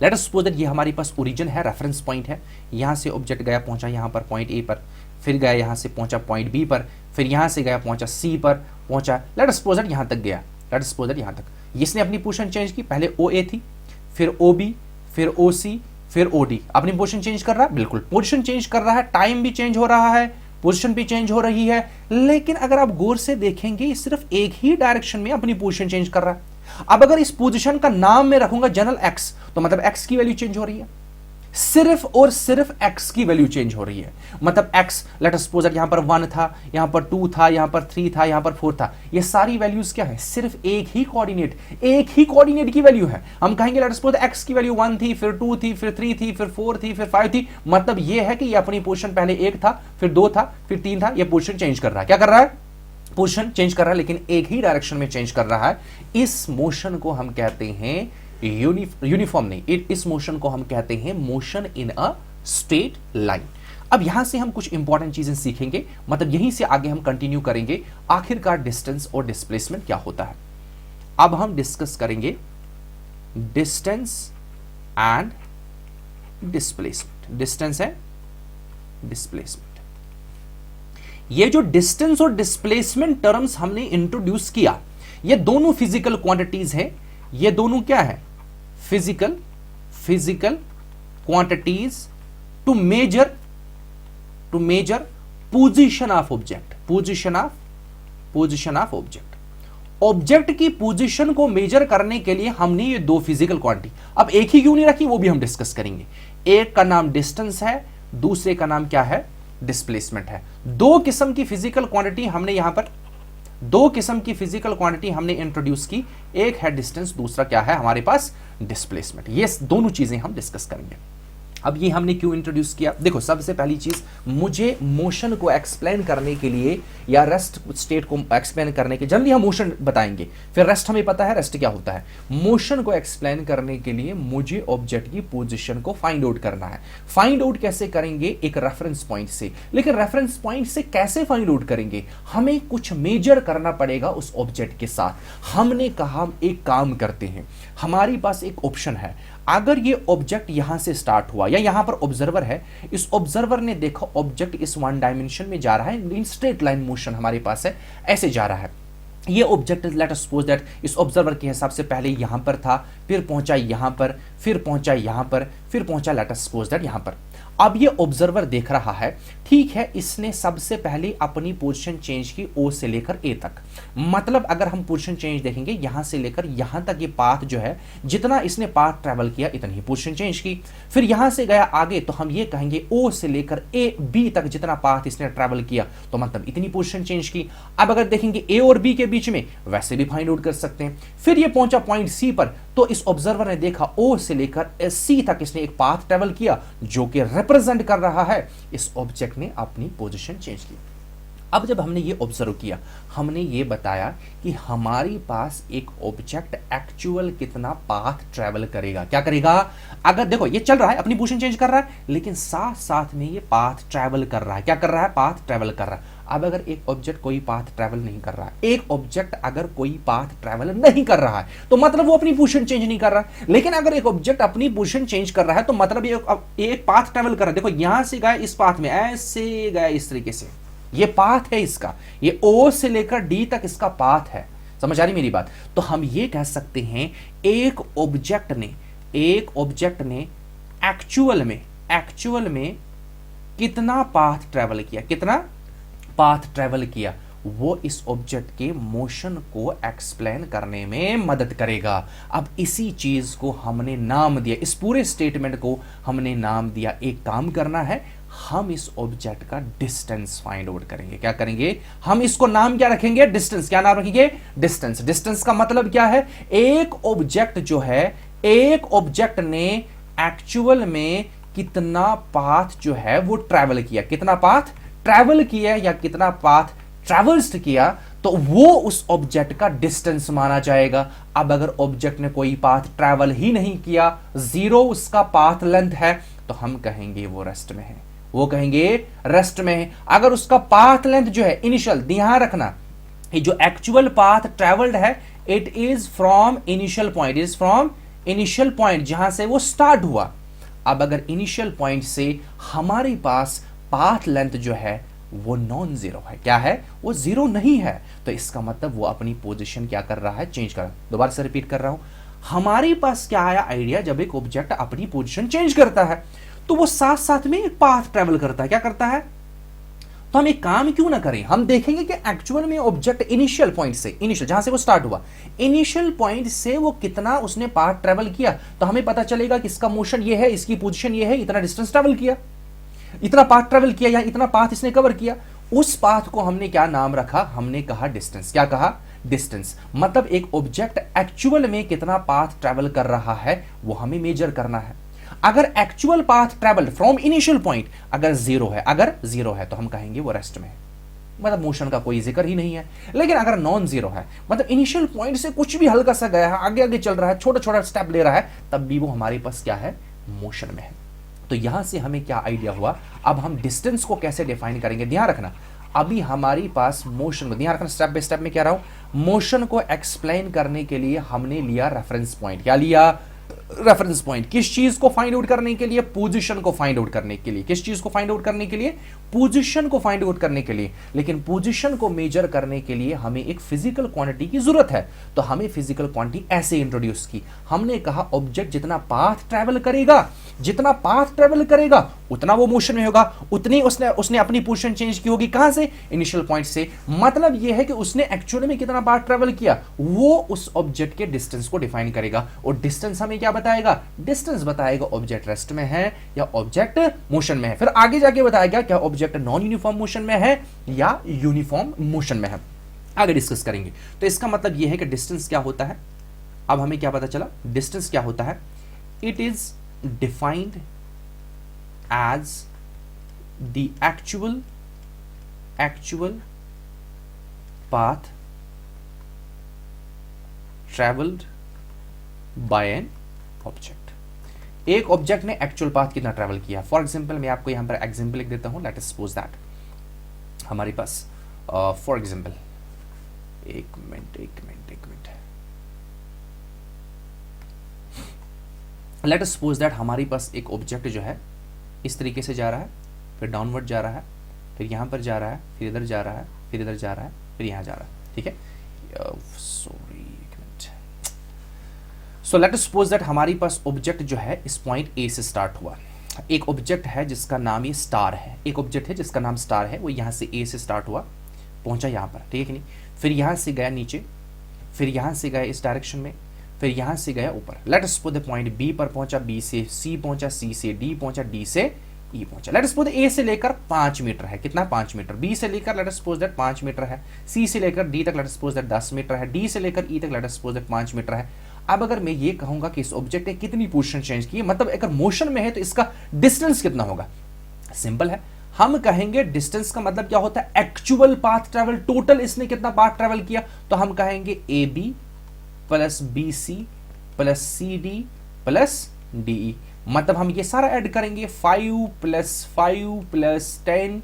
लेट अस सपोज दैट ये हमारे पास ओरिजिन है, रेफरेंस पॉइंट है, यहां से ऑब्जेक्ट गया पहुंचा यहां पर पॉइंट ए पर, फिर गया यहां से पहुंचा पॉइंट बी पर, फिर यहां से गया पहुंचा सी पर पहुंचा, लेट अस सपोज दैट यहां तक गया, लेट अस सपोज दैट यहां तक। इसने अपनी पोजीशन चेंज की, पहले ओ ए थी, फिर ओ बी, फिर ओ सी, फिर ओडी। अपनी पोजीशन चेंज कर रहा है, बिल्कुल पोजीशन चेंज कर रहा है, टाइम भी चेंज हो रहा है, पोजीशन भी चेंज हो रही है। लेकिन अगर आप गौर से देखेंगे, सिर्फ एक ही डायरेक्शन में अपनी पोजीशन चेंज कर रहा है। अब अगर इस पोजीशन का नाम मैं रखूंगा जनरल एक्स, तो मतलब एक्स की वैल्यू चेंज हो रही है, सिर्फ और सिर्फ x की वैल्यू चेंज हो रही है। मतलब x, लेट अस सपोज यहां पर 1 था, यहां पर 2 था, यहां पर 3 था, यहां पर 4 था। ये सारी वैल्यूज क्या है? सिर्फ एक ही कोऑर्डिनेट की वैल्यू है। हम कहेंगे लेट अस सपोज x की वैल्यू 1 थी, फिर 2 थी, फिर 3 थी, फिर 4 थी, फिर 5 थी। मतलब ये है कि ये अपनी पोजीशन पहले 1 था, फिर 2 था, फिर 3 था। ये पोजीशन चेंज कर रहा है। क्या कर रहा है? पोजीशन चेंज कर रहा है, लेकिन एक ही डायरेक्शन में चेंज कर रहा है। इस मोशन को हम कहते हैं यूनिफॉर्म नहीं, इस मोशन को हम कहते हैं motion in a straight line. अब यहां से हम कुछ इंपॉर्टेंट चीजें सीखेंगे, मतलब यहीं से आगे हम कंटिन्यू करेंगे आखिरकार डिस्टेंस और डिस्प्लेसमेंट क्या होता है। अब हम डिस्कस करेंगे distance and displacement. Distance and displacement, ये जो डिस्टेंस और डिस्प्लेसमेंट टर्म्स हमने इंट्रोड्यूस किया, ये दोनों फिजिकल क्वांटिटीज हैं। ये दोनों क्या है? Physical quantities to measure position of object, position of object की पोजीशन को मेजर करने के लिए हमने ये दो फिजिकल क्वांटिटी, अब एक ही क्यों नहीं रखी वो भी हम डिस्कस करेंगे। एक का नाम डिस्टेंस है, दूसरे का नाम क्या है? डिस्प्लेसमेंट है। दो किस्म की फिजिकल क्वांटिटी हमने यहां पर, दो किस्म की फिजिकल क्वांटिटी हमने इंट्रोड्यूस की, एक है डिस्टेंस, दूसरा क्या है हमारे पास? डिस्प्लेसमेंट। ये दोनों चीजें हम डिस्कस करेंगे। अब ये हमने क्यों इंट्रोड्यूस किया? देखो, सबसे पहली चीज, मुझे मोशन को एक्सप्लेन करने के लिए या रेस्ट स्टेट को एक्सप्लेन करने के, जनरली हम मोशन बताएंगे, फिर रेस्ट हमें पता है रेस्ट क्या होता है। मोशन को एक्सप्लेन करने के लिए मुझे ऑब्जेक्ट की पोजीशन को फाइंड आउट करना है। फाइंड आउट कैसे करेंगे? एक रेफरेंस पॉइंट से। लेकिन रेफरेंस पॉइंट से कैसे फाइंड आउट करेंगे? हमें कुछ मेजर करना पड़ेगा उस ऑब्जेक्ट के साथ। हमने कहा हम एक काम करते हैं, हमारी पास एक ऑप्शन है, अगर ये ऑब्जेक्ट यहां से स्टार्ट हुआ या यहां पर ऑब्जर्वर है, इस ऑब्जर्वर ने देखा ऑब्जेक्ट इस वन डायमेंशन में जा रहा है, इन स्ट्रेट लाइन मोशन हमारे पास है, ऐसे जा रहा है। ये object, let us suppose that इस ऑब्जर्वर के हिसाब से पहले यहां पर था, फिर पहुंचा यहां पर, फिर पहुंचा यहां पर, फिर पहुंचा लेट अस सपोज दैट यहां पर। अब ये ऑब्जर्वर देख रहा है, ठीक है, इसने सबसे पहले अपनी पोजीशन चेंज की ओ से लेकर ए तक। मतलब अगर हम पोजीशन चेंज देखेंगे यहां से लेकर यहां तक, ये पाथ जो है, जितना इसने पाथ ट्रेवल किया इतनी ही पोजीशन चेंज की। फिर यहां से गया आगे, तो हम ये कहेंगे ओ से लेकर ए बी तक जितना पाथ इसने ट्रेवल किया, तो मतलब इतनी पोजीशन चेंज की। अब अगर देखेंगे ए और बी के बीच में, वैसे भी फाइंड आउट कर सकते हैं। फिर ये पहुंचा पॉइंट सी पर, तो इस ऑब्जर्वर ने देखा ओ से लेकर सी तक इसने एक पाथ ट्रेवल किया, जो कि रिप्रेजेंट कर रहा है इस ऑब्जेक्ट ने अपनी पोजीशन चेंज की। अब जब हमने ये ऑब्जर्व किया, हमने ये बताया कि हमारी पास एक ऑब्जेक्ट एक्चुअल कितना पाथ ट्रेवल करेगा। क्या करेगा? अगर देखो ये चल रहा है, अपनी पोजीशन चेंज कर रहा है, लेकिन साथ साथ में ये पाथ ट्रेवल कर रहा है। क्या कर रहा है? पाथ ट्रेवल कर रहा है। अब अगर एक ऑब्जेक्ट कोई पाथ ट्रेवल नहीं कर रहा है, एक ऑब्जेक्ट अगर कोई पाथ ट्रेवल नहीं कर रहा है, तो मतलब वो अपनी पोजीशन चेंज नहीं कर रहा है। लेकिन अगर एक ऑब्जेक्ट अपनी पोजीशन चेंज कर रहा है, तो मतलब ये एक पाथ ट्रेवल कर रहा है। देखो यहां से गया इस पाथ में, ऐसे गया इस तरीके से, ये पाथ है इसका, ये ओ से लेकर डी तक इसका पाथ है। समझ आ रही मेरी बात? तो हम ये कह सकते हैं एक ऑब्जेक्ट ने एक्चुअल में कितना पाथ ट्रेवल किया, कितना पाथ ट्रेवल किया, वो इस ऑब्जेक्ट के मोशन को एक्सप्लेन करने में मदद करेगा। अब इसी चीज को हमने नाम दिया, इस पूरे स्टेटमेंट को हमने नाम दिया, एक काम करना है, हम इस ऑब्जेक्ट का डिस्टेंस फाइंड आउट करेंगे। क्या करेंगे? हम इसको नाम क्या रखेंगे? डिस्टेंस। क्या नाम रखेंगे? डिस्टेंस। डिस्टेंस का मतलब क्या है? एक ऑब्जेक्ट जो है, एक ऑब्जेक्ट ने एक्चुअल में कितना पाथ जो है वो ट्रैवल किया, कितना पाथ ट्रैवल किया या कितना पाथ ट्रैवर्स्ड किया, तो वो उस ऑब्जेक्ट का डिस्टेंस माना जाएगा। अब अगर ऑब्जेक्ट ने कोई पाथ ट्रैवल ही नहीं किया, जीरो उसका पाथ लेंथ है, तो हम कहेंगे वो रेस्ट में है, वो कहेंगे रेस्ट में है। अगर उसका पाथ लेंथ जो है इनिशियल, ध्यान रखना, ये जो एक्चुअल पाथ ट्रैवल्ड है, it is from initial point, is from initial point जहां से वो स्टार्ट हुआ। अब अगर इनिशियल पॉइंट से हमारे पास पाथ लेंथ जो है वो नॉन जीरो है, क्या है? वो जीरो नहीं है, तो इसका मतलब वो अपनी पोजीशन क्या कर रहा है? चेंज कर रहा है। दोबारा से रिपीट कर रहा हूं, हमारे पास क्या आया आइडिया, जब एक ऑब्जेक्ट अपनी पोजीशन चेंज करता है, तो वो साथ साथ में एक पाथ ट्रेवल करता है। क्या करता है? तो हम एक काम क्यों ना करें, हम देखेंगे कि एक्चुअल में ऑब्जेक्ट इनिशियल पॉइंट से, इनिशियल जहां से वो स्टार्ट हुआ, इनिशियल पॉइंट से वो कितना उसने पाथ ट्रेवल किया, तो हमें पता चलेगा कि इसका मोशन ये है, इसकी पोजीशन ये है, इतना डिस्टेंस ट्रेवल किया, इतना पाथ ट्रेवल किया, या इतना पाथ इसने कवर किया। उस पाथ को हमने क्या नाम रखा? हमने कहा डिस्टेंस। क्या कहा? डिस्टेंस। मतलब एक ऑब्जेक्ट एक्चुअल में कितना पाथ ट्रेवल कर रहा है वो हमें मेजर करना है। अगर actual path travel from initial point अगर जीरो है, तो हम कहेंगे वो रेस्ट में है, मतलब मोशन का कोई जिक्र ही नहीं है। लेकिन अगर नॉन जीरो है, मतलब इनिशियल पॉइंट से कुछ भी हल्का सा गया है, आगे आगे चल रहा है, छोटा छोटा स्टेप ले रहा है, तब भी वो हमारे पास क्या है? मोशन में है। तो यहां से हमें क्या आइडिया हुआ? अब हम डिस्टेंस को कैसे डिफाइन करेंगे? ध्यान रखना, अभी हमारी पास मोशन को, ध्यान रखना स्टेप बाय स्टेप में कह रहा हूं, मोशन को एक्सप्लेन करने के लिए हमने लिया रेफरेंस पॉइंट। क्या लिया? Reference point. किस चीज को फाइंड आउट करने के लिए? पोजीशन को फाइंड आउट करने के लिए। किस चीज को फाइंड आउट करने के लिए? पोजीशन को फाइंड आउट करने के लिए। लेकिन पोजीशन को मेजर करने के लिए हमें एक फिजिकल क्वांटिटी की जरूरत है, तो हमें फिजिकल क्वांटिटी ऐसे इंट्रोड्यूस की, हमने कहा ऑब्जेक्ट जितना पाथ ट्रैवल करेगा, जितना पाथ ट्रैवल करेगा उतना वो मोशन में होगा, उतनी उसने अपनी पोजीशन चेंज की होगी। कहां से? इनिशियल पॉइंट से। मतलब यह है कि उसने एक्चुअली में कितना पाथ ट्रैवल किया, वो उस ऑब्जेक्ट के डिस्टेंस को डिफाइन करेगा। और डिस्टेंस हमें क्या बताएगा? डिस्टेंस बताएगा ऑब्जेक्ट रेस्ट में है या ऑब्जेक्ट मोशन में है। फिर आगे जाके बताएगा क्या ऑब्जेक्ट नॉन यूनिफॉर्म मोशन में है या यूनिफॉर्म मोशन में है, आगे डिस्कस करेंगे। तो इसका मतलब यह है कि डिस्टेंस क्या होता है। अब हमें क्या पता चला? डिस्टेंस क्या होता है? It is defined as the actual path traveled by an object। एक ऑब्जेक्ट ने एक्चुअल पाथ कितना ट्रेवल किया। फॉर एग्जाम्पल मैं आपको यहां पर एग्जाम्पल लिख देता हूं। लेट अस सपोज दैट हमारे पास फॉर एग्जाम्पल एक minute late us suppose that हमारे पास एक ऑब्जेक्ट जो है इस तरीके से जा रहा है, फिर डाउनवर्ड जा रहा है, फिर यहां पर जा रहा है, फिर इधर जा रहा है, फिर इधर जा रहा है, फिर यहां जा रहा है। ठीक है, सॉरी एक minute. So let us suppose that हमारे पास ऑब्जेक्ट जो है इस पॉइंट ए से स्टार्ट हुआ। एक ऑब्जेक्ट है जिसका नाम ये स्टार है, एक ऑब्जेक्ट है जिसका नाम स्टार है, वो यहां से ए से स्टार्ट हुआ, पहुंचा यहां पर, ठीक है कि नहीं, फिर यहां से गया नीचे, फिर यहां से गया इस डायरेक्शन में, फिर यहां से गया ऊपर। Let us suppose the point B पर पहुंचा, बी से सी पहुंचा, सी से डी पहुंचा, डी से ई पहुंचा। लेट अस सपोज ए से लेकर 5 मीटर है, कितना 5 मीटर, बी से लेकर let us suppose that 5 metre है, सी से लेकर डी तक let us suppose that 10 metre है, डी से लेकर ई तक let us suppose that 5 metre है। अब अगर मैं ये कहूंगा कि इस ऑब्जेक्ट ने कितनी पोजीशन चेंज की, मतलब अगर मोशन में है तो इसका डिस्टेंस कितना होगा। सिंपल है, हम कहेंगे डिस्टेंस का मतलब क्या होता है, एक्चुअल पाथ ट्रेवल, टोटल इसने कितना पाथ ट्रेवल किया, तो हम कहेंगे A B plus B C plus C D plus D E. मतलब हम ये सारा ऐड करेंगे 5 प्लस 5 प्लस 10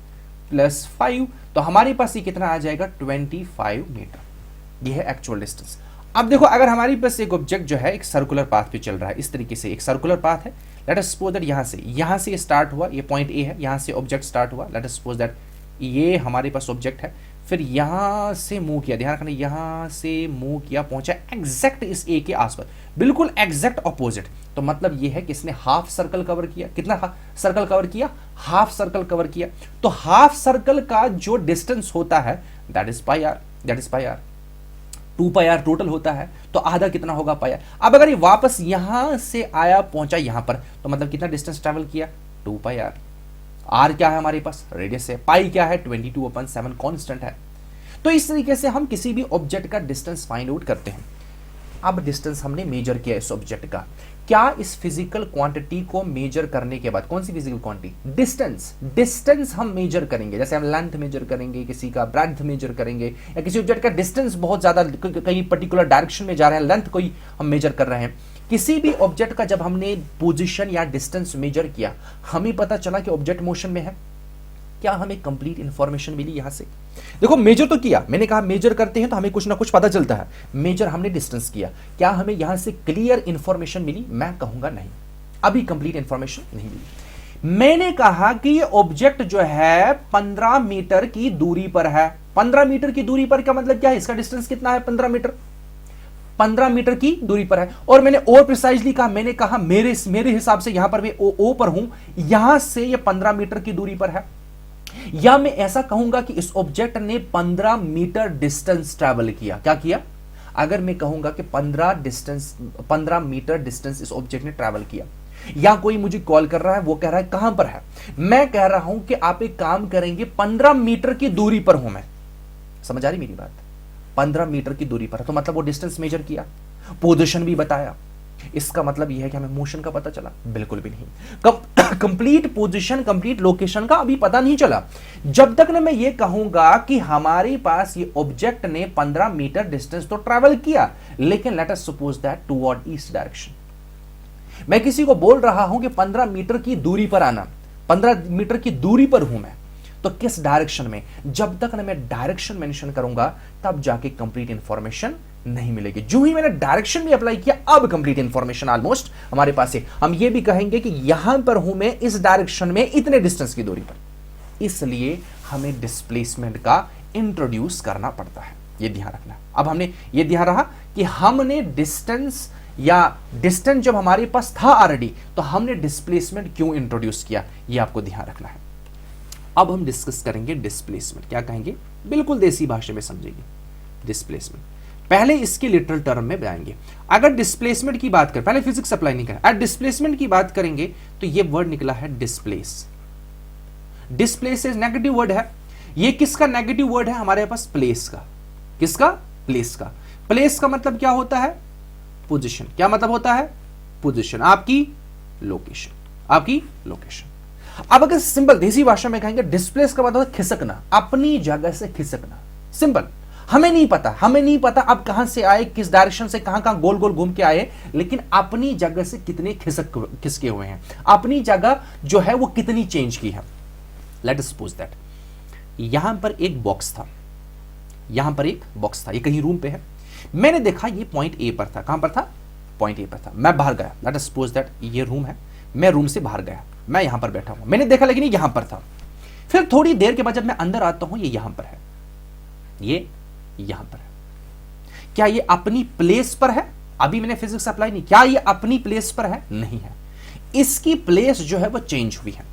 प्लस 5, तो हमारे पास ये कितना आ जाएगा 25 मीटर। ये है एक्चुअल डिस्टेंस। अब देखो अगर हमारे पास एक ऑब्जेक्ट जो है एक सर्कुलर पाथ पे चल रहा है, इस तरीके से एक सर्कुलर पाथ है, लेट अस सपोज दैट यहां से स्टार्ट हुआ, ये पॉइंट ए है, यहां से ऑब्जेक्ट स्टार्ट हुआ, लेट अस सपोज दैट ये हमारे पास ऑब्जेक्ट है, फिर यहां से मूव किया, ध्यान रखना यहां से मूव किया, पहुंचा एग्जैक्ट इस ए के आसपास, बिल्कुल एग्जैक्ट ऑपोजिट। तो मतलब ये है कि इसने हाफ सर्कल कवर किया, कितना सर्कल कवर किया, हाफ सर्कल कवर किया। तो हाफ सर्कल का जो डिस्टेंस होता है that is pi R, 2 pi R total होता है, तो आधा कितना होगा पाई आर। अब अगर ये वापस यहां से आया पहुंचा यहां पर, तो मतलब कितना डिस्टेंस ट्रेवल किया 2 पाई आर। आर क्या है हमारे पास, रेडियस है, पाई क्या है 22/7 कांस्टेंट है। तो इस तरीके से हम किसी भी ऑब्जेक्ट का डिस्टेंस फाइंड आउट करते हैं। अब डिस्टेंस हमने मेजर किया इस ऑब्जेक्ट का, क्या इस फिजिकल क्वांटिटी को मेजर करने के बाद, कौन सी फिजिकल क्वांटिटी, डिस्टेंस हम मेजर करेंगे, जैसे हम लेंथ मेजर करेंगे, किसी का ब्रेड्थ मेजर करेंगे, या किसी ऑब्जेक्ट का डिस्टेंस बहुत ज्यादा कहीं पर्टिकुलर डायरेक्शन में जा रहे हैं, लेंथ कोई हम मेजर कर रहे हैं। किसी भी ऑब्जेक्ट का जब हमने पोजीशन या डिस्टेंस मेजर किया, हमें पता चला कि ऑब्जेक्ट मोशन में है, क्या हमें कंप्लीट इंफॉर्मेशन मिली यहां से। देखो मेजर तो किया, मैंने कहा मेजर करते हैं तो हमें कुछ ना कुछ पता चलता है। मेजर हमने डिस्टेंस किया, क्या हमें यहां से क्लियर इंफॉर्मेशन मिली, मैं कहूंगा नहीं, अभी कंप्लीट इंफॉर्मेशन नहीं मिली। मैंने कहा कि ये ऑब्जेक्ट जो है 15 मीटर की दूरी पर है। 15 मीटर की दूरी पर का मतलब क्या है, इसका डिस्टेंस कितना है 15 मीटर, 15 मीटर की दूरी पर है। और मैंने और प्रिसाइजली कहा, मैंने कहा मेरे हिसाब से यहां पर मैं ओ पर हूं, यहां से ये 15 मीटर की दूरी पर है। या मैं ऐसा कहूंगा कि इस ऑब्जेक्ट ने 15 मीटर डिस्टेंस ट्रैवल किया। क्या किया, अगर मैं कहूंगा कि 15 मीटर डिस्टेंस इस ऑब्जेक्ट ने ट्रैवल किया, या कोई मुझे कॉल कर रहा है, वो कह रहा है कहां पर है, मैं कह रहा हूं कि आप एक काम करेंगे 15 मीटर की दूरी पर हूं मैं, समझ आ रही मेरी बात, 15 मीटर की दूरी पर है, तो मतलब वो डिस्टेंस मेजर किया, पोजीशन भी बताया। इसका मतलब यह है कि हमें मोशन का पता चला, बिल्कुल भी नहीं। कंप्लीट पोजीशन, कंप्लीट लोकेशन का अभी पता नहीं चला जब तक ना मैं ये कहूंगा कि हमारे पास ये ऑब्जेक्ट ने 15 मीटर डिस्टेंस तो ट्रैवल किया, लेकिन late us suppose that toward east direction. मैं किसी को बोल रहा हूं कि 15 मीटर की दूरी पर आना, 15 मीटर की दूरी पर हूं मैं, तो किस डायरेक्शन में, जब तक ना मैं डायरेक्शन मेंशन करूंगा तब जाके कंप्लीट इंफॉर्मेशन नहीं मिलेगी। जो ही मैंने डायरेक्शन भी अप्लाई किया, अब कंप्लीट इंफॉर्मेशन ऑलमोस्ट हमारे पास है। हम ये भी कहेंगे कि यहां पर हूं मैं इस डायरेक्शन में इतने डिस्टेंस की दूरी पर, इसलिए हमें डिस्प्लेसमेंट का इंट्रोड्यूस करना पड़ता है, ये ध्यान रखना। अब हमने ये ध्यान रहा कि हमने डिस्टेंस या डिस्टेंस जब हमारे पास था ऑलरेडी, तो हमने डिस्प्लेसमेंट क्यों इंट्रोड्यूस किया, ये आपको ध्यान रखना है। अब हम डिस्कस करेंगे डिस्प्लेसमेंट, क्या कहेंगे, बिल्कुल देसी भाषा में समझेंगे डिस्प्लेसमेंट। पहले इसके लिटरल टर्म में जाएंगे। अगर डिस्प्लेसमेंट की बात करें, पहले फिजिक्स अप्लाई नहीं करें, अगर डिस्प्लेसमेंट की बात करेंगे तो ये वर्ड निकला है डिस्प्लेस। डिस्प्लेस नेगेटिव वर्ड है। ये किसका नेगेटिव वर्ड है, हमारे पास प्लेस का। किसका, प्लेस का। प्लेस का मतलब क्या होता है, पोजीशन। क्या मतलब होता है, पोजीशन, आपकी लोकेशन, आपकी लोकेशन। अब अगर सिंपल देसी भाषा में कहेंगे डिस्प्लेस का मतलब खिसकना, अपनी जगह से खिसकना। सिंपल, हमें नहीं पता अब कहां से आए, किस डायरेक्शन से कहां कहां गोल गोल घूम के आए, लेकिन अपनी जगह से कितने खिसके हुए हैं, अपनी जगह जो है वो कितनी चेंज की है। लेट अस सपोज दैट यहां पर एक बॉक्स था, ये कहीं रूम पे है, मैंने देखा ये पॉइंट ए पर था। कहां पर था? पॉइंट ए पर था। मैं बाहर गया, लेट अस सपोज दैट ये रूम है, मैं रूम से बाहर गया, मैं यहां पर बैठा हूं, मैंने देखा लेकिन ये यहां पर था। फिर थोड़ी देर के बाद जब मैं अंदर आता हूं, ये यहां पर है, ये यहां पर है। क्या ये अपनी प्लेस पर है? अभी मैंने फिजिक्स अप्लाई नहीं, क्या ये अपनी प्लेस पर है? नहीं है, इसकी प्लेस जो है वो चेंज हुई है।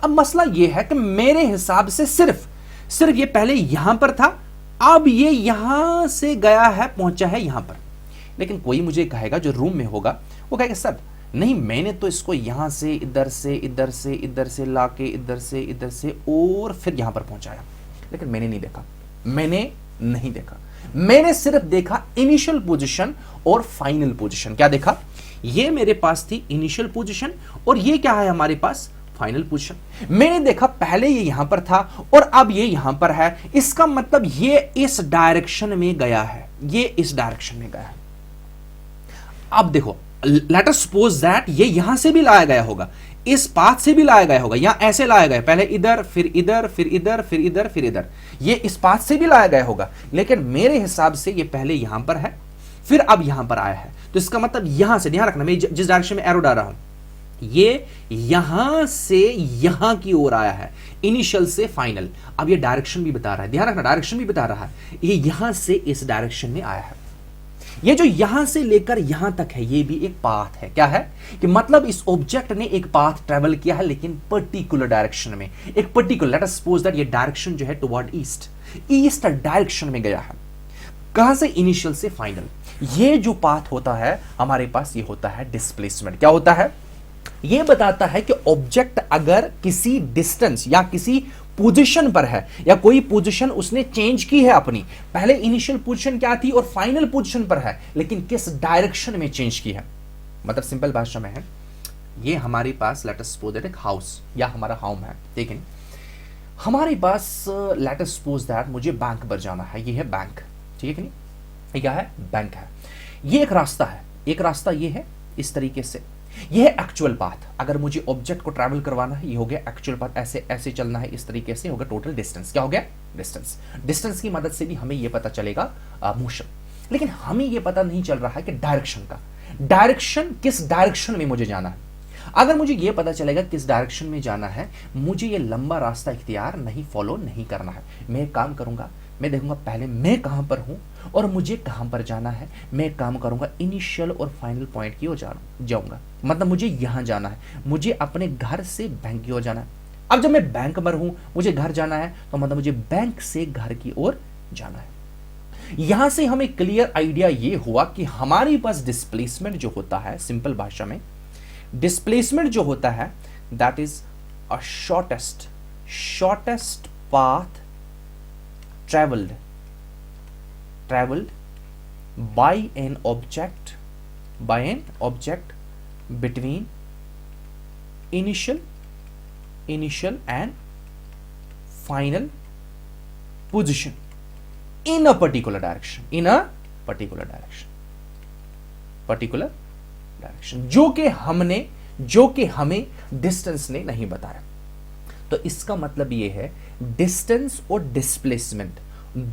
अब मसला ये है कि मेरे हिसाब से सिर्फ ये पहले यहां पर था, अब ये यहां से गया है, पहुंचा है यहां पर। लेकिन कोई मुझे कहेगा, जो रूम में होगा वो कहेगा सर नहीं, मैंने तो इसको यहां से इधर से इधर से इधर से लाके इधर से और फिर यहां पर पहुंचाया। लेकिन मैंने नहीं देखा, मैंने सिर्फ देखा इनिशियल पोजीशन और फाइनल पोजीशन। क्या देखा? ये मेरे पास थी इनिशियल पोजीशन और ये क्या है हमारे पास? Final position. मैंने देखा पहले ये यहां पर था और अब ये यहां पर है, इसका मतलब ये इस डायरेक्शन में गया है, ये इस डायरेक्शन में गया है। अब देखो, लेट अस सपोज दैट ये यहां से भी लाया गया होगा, इस पाथ से भी लाया गया होगा, यहां ऐसे लाया गया, पहले इधर फिर इधर फिर इधर फिर इधर फिर इधर, ये इस पाथ से भी लाया गया होगा। लेकिन मेरे हिसाब से ये पहले यहां पर है, फिर अब यहां पर आया है। तो इसका मतलब यहां से, ध्यान रखना मैं जिस डायरेक्शन में एरो डाल रहा हूं, ये यहां से यहां की ओर आया है, इनिशियल से फाइनल। अब ये डायरेक्शन भी बता रहा है, ध्यान रखना डायरेक्शन भी बता रहा है, ये यहां से इस डायरेक्शन में आया है। ये जो यहां से लेकर यहां तक है, ये भी एक पाथ है। क्या है? कि मतलब इस ऑब्जेक्ट ने एक पाथ ट्रेवल किया है, लेकिन पर्टिकुलर डायरेक्शन में, एक particular, late us suppose that ये डायरेक्शन जो है टुवर्ड ईस्ट डायरेक्शन में गया है। कहां से? इनिशियल से फाइनल। ये जो पाथ होता है हमारे पास, ये होता है डिस्प्लेसमेंट। क्या होता है? ये बताता है कि ऑब्जेक्ट अगर किसी डिस्टेंस या किसी पोजीशन पर है, या कोई पोजीशन उसने चेंज की है अपनी, पहले इनिशियल पोजीशन क्या थी और फाइनल पोजीशन पर है, लेकिन किस डायरेक्शन में चेंज की है। मतलब सिंपल भाषा में है, ये हमारे पास लेट अस सपोज दैट एक हाउस या हमारा होम है, ठीक है। हमारे पास लेट अस सपोज दैट मुझे बैंक पर जाना है, ये है बैंक, ठीक है नहीं, ये क्या है? बैंक है। ये एक रास्ता है, एक रास्ता ये है इस तरीके से, ये है एक्चुअल पाथ। अगर मुझे ऑब्जेक्ट को ट्रैवल करवाना है, ये हो गया एक्चुअल पाथ, ऐसे ऐसे चलना है, इस तरीके से हो गया टोटल डिस्टेंस। क्या हो गया? डिस्टेंस। डिस्टेंस की मदद से भी हमें ये पता चलेगा मोशन। लेकिन हमें ये पता नहीं चल रहा है कि डायरेक्शन का, डायरेक्शन किस डायरेक्शन में मुझे जाना है। अगर मुझे ये पता चलेगा किस डायरेक्शन में जाना है, मुझे ये लंबा रास्ता इख्तियार नहीं, फॉलो नहीं करना है। मैं एक काम करूंगा, मैं देखूंगा पहले मैं कहां पर हूं और मुझे कहां पर जाना है। मैं एक काम करूंगा, इनिशियल और फाइनल पॉइंट की ओर जाऊंगा। मतलब मुझे यहां जाना है, मुझे अपने घर से बैंक की ओर जाना है। अब जब मैं बैंक पर हूं, मुझे घर जाना है, तो मतलब मुझे बैंक से घर की ओर जाना है। यहां से हमें क्लियर आइडिया ये हुआ कि हमारे पास डिस्प्लेसमेंट जो होता है, सिंपल भाषा में डिस्प्लेसमेंट जो होता है, that is a shortest path traveled by an object between initial and final position in a particular direction, जो कि हमें डिस्टेंस ने नहीं बताया। तो इसका मतलब यह है, डिस्टेंस और डिस्प्लेसमेंट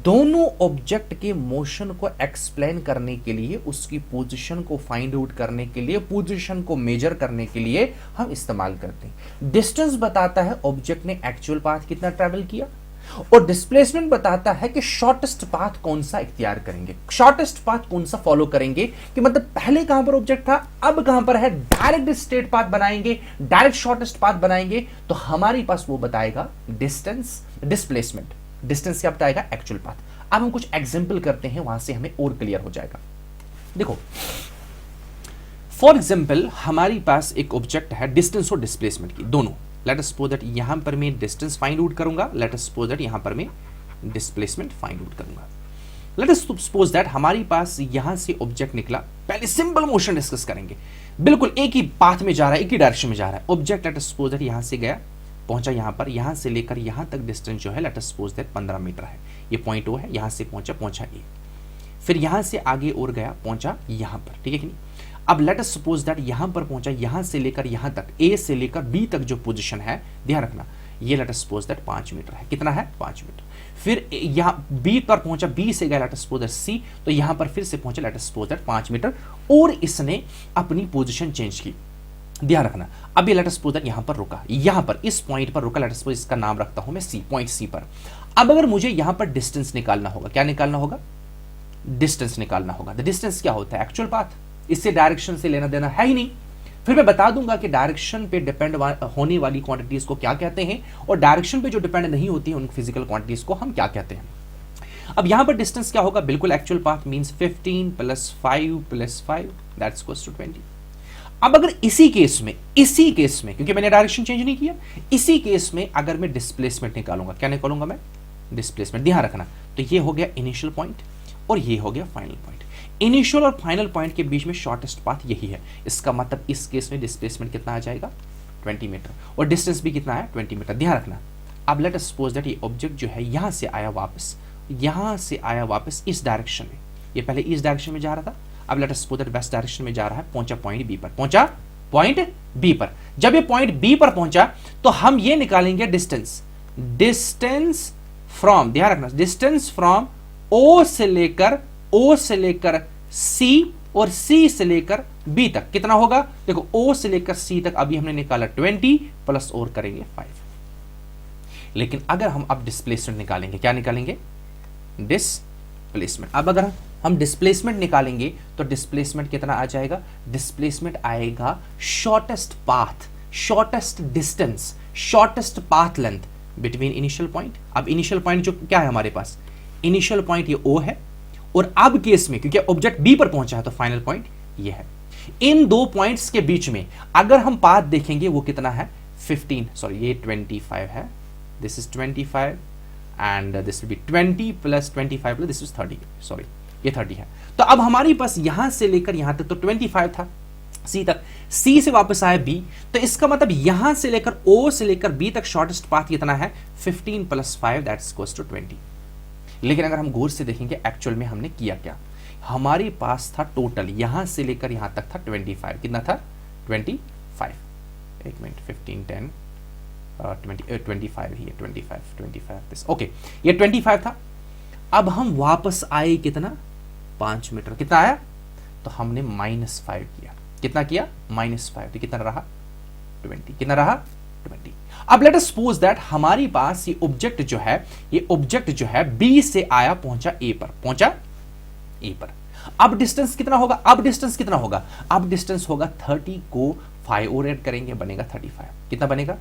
दोनों ऑब्जेक्ट के मोशन को एक्सप्लेन करने के लिए, उसकी पोजीशन को फाइंड आउट करने के लिए, पोजीशन को मेजर करने के लिए हम इस्तेमाल करते हैं। डिस्टेंस बताता है ऑब्जेक्ट ने एक्चुअल पाथ कितना ट्रैवल किया, और डिस्प्लेसमेंट बताता है कि शॉर्टेस्ट पाथ कौन सा इख्तियार करेंगे, शॉर्टेस्ट पाथ कौन सा फॉलो करेंगे। कि मतलब पहले कहां पर ऑब्जेक्ट था, अब कहां पर है, डायरेक्ट स्ट्रेट पाथ बनाएंगे, डायरेक्ट शॉर्टेस्ट पाथ बनाएंगे, तो हमारे पास वो बताएगा डिस्टेंस, डिस्प्लेसमेंट। डिस्टेंस क्या बताएगा? Actual path. अब हम कुछ एग्जांपल करते हैं, वहां से हमें और क्लियर हो जाएगा। देखो, फॉर एग्जांपल हमारे पास एक ऑब्जेक्ट है, डिस्टेंस और डिस्प्लेसमेंट की दोनों। लेट अस सपोज दैट यहां पर मैं डिस्टेंस फाइंड आउट करूंगा, लेट अस सपोज दैट यहां पर मैं डिस्प्लेसमेंट फाइंड आउट करूंगा। लेट अस सपोज दैट हमारी पास यहां से ऑब्जेक्ट निकला, पहले सिंपल मोशन डिस्कस करेंगे, बिल्कुल एक ही पाथ में जा रहा है, एक ही डायरेक्शन में जा रहा है। Object let us suppose that यहां से गया, पहुंचा यहां पर, यहां से लेकर यहां तक डिस्टेंस जो है let us suppose that 15 metre है। ये पॉइंट ओ है, यहां से पहुंचा ए, फिर यहां से आगे और गया, पहुंचा यहां पर, ठीक है कि नहीं। अब लेट अस सपोज दैट यहां पर पहुंचा, यहां से लेकर यहां तक, ए से लेकर बी तक जो पोजीशन है, ध्यान रखना, ये let us suppose that 5 metre है। कितना है? 5 मीटर। फिर यहां बी पर पहुंचा, बी से गया let us suppose that C, तो यहां पर फिर से पहुंचा let us suppose that 5 metre, और इसने अपनी पोजीशन चेंज की। ध्यान रखना, अभी लेट अस सपोज दैट यहां पर रुका, यहां पर इस पॉइंट पर रुका, लेट अस सपोज इसका नाम रखता हूं मैं सी, पॉइंट सी पर। अब अगर मुझे यहां पर डिस्टेंस निकालना होगा, क्या निकालना होगा? डिस्टेंस निकालना होगा। द डिस्टेंस क्या होता है? एक्चुअल पाथ, इससे डायरेक्शन से लेना देना है ही नहीं। फिर मैं बता दूंगा कि डायरेक्शन पे डिपेंड होने वाली क्वांटिटीज को क्या कहते हैं, और डायरेक्शन पे जो डिपेंड नहीं होती है उन फिजिकल क्वांटिटीज को हम क्या कहते हैं। अब यहां पर डिस्टेंस क्या होगा? बिल्कुल actual path means 15 + 5 + 5 that's equals to 20। अब अगर इसी केस में क्योंकि मैंने डायरेक्शन चेंज नहीं किया, इसी केस में अगर मैं डिस्प्लेसमेंट निकालूंगा, क्या निकालूंगा मैं? डिस्प्लेसमेंट। ध्यान रखना, तो ये हो गया इनिशियल पॉइंट और ये हो गया फाइनल पॉइंट। इनिशियल और फाइनल पॉइंट के बीच में शॉर्टेस्ट पाथ यही है। इसका मतलब इस केस में डिस्प्लेसमेंट कितना आ जाएगा? 20 मीटर, और डिस्टेंस भी कितना है? 20 मीटर। ध्यान रखना, अब लेट अस सपोज दैट ये ऑब्जेक्ट जो है यहां से आया वापस इस डायरेक्शन में, ये पहले इस डायरेक्शन में जा रहा था, अब late us suppose that west direction में जा रहा है, पहुंचा पॉइंट बी पर, जब ये पॉइंट बी पर पहुंचा तो हम ये निकालेंगे डिस्टेंस फ्रॉम, ध्यान रखना, डिस्टेंस फ्रॉम ओ से लेकर सी और सी से लेकर बी तक कितना होगा? देखो ओ से लेकर सी तक अभी हमने निकाला 20 प्लस और करेंगे 5। लेकिन अगर हम अब डिस्प्लेसमेंट निकालेंगे, क्या निकालेंगे? डिस्प्लेसमेंट। अब अगर हम डिस्प्लेसमेंट निकालेंगे तो डिस्प्लेसमेंट कितना आ जाएगा? डिस्प्लेसमेंट आएगा shortest path, shortest distance, shortest path length between initial point. अब इनिशियल पॉइंट जो क्या है हमारे पास? इनिशियल पॉइंट ये O है, और अब केस में क्योंकि ऑब्जेक्ट B पर पहुंचा है तो फाइनल पॉइंट ये है। इन दो पॉइंट्स के बीच में अगर हम पाथ देखेंगे वो कितना है? 15, सॉरी ये 25 है, this is 25 and this will be 20 + 25 plus this is 30, sorry ये 30 है। तो अब हमारे पास यहां से लेकर यहां तक तो 25 था, सी तक, सी से वापस आया बी, तो इसका मतलब यहां से लेकर O से लेकर B तक शॉर्टेस्ट पाथ कितना है? 15 + 5 दैट्स इक्वल्स टू 20। लेकिन अगर हम गौर से देखेंगे एक्चुअल में हमने किया क्या, हमारे पास था टोटल यहां से लेकर यहां तक था 25, कितना था? 25, एक मिनट, 15 10 25 ही है, 25 दिस, ओके, ये 25 था। अब हम वापस आए कितना? 5 मीटर। कितना आया? तो हमने -5 किया। कितना किया? -5, तो कितना रहा? 20। कितना रहा? 20। अब लेट अस सपोज दैट हमारे पास ये ऑब्जेक्ट जो है बी से आया, पहुंचा ए पर, अब डिस्टेंस कितना होगा? अब डिस्टेंस होगा 30 को 5 और ऐड करेंगे, बनेगा 35। कितना बनेगा?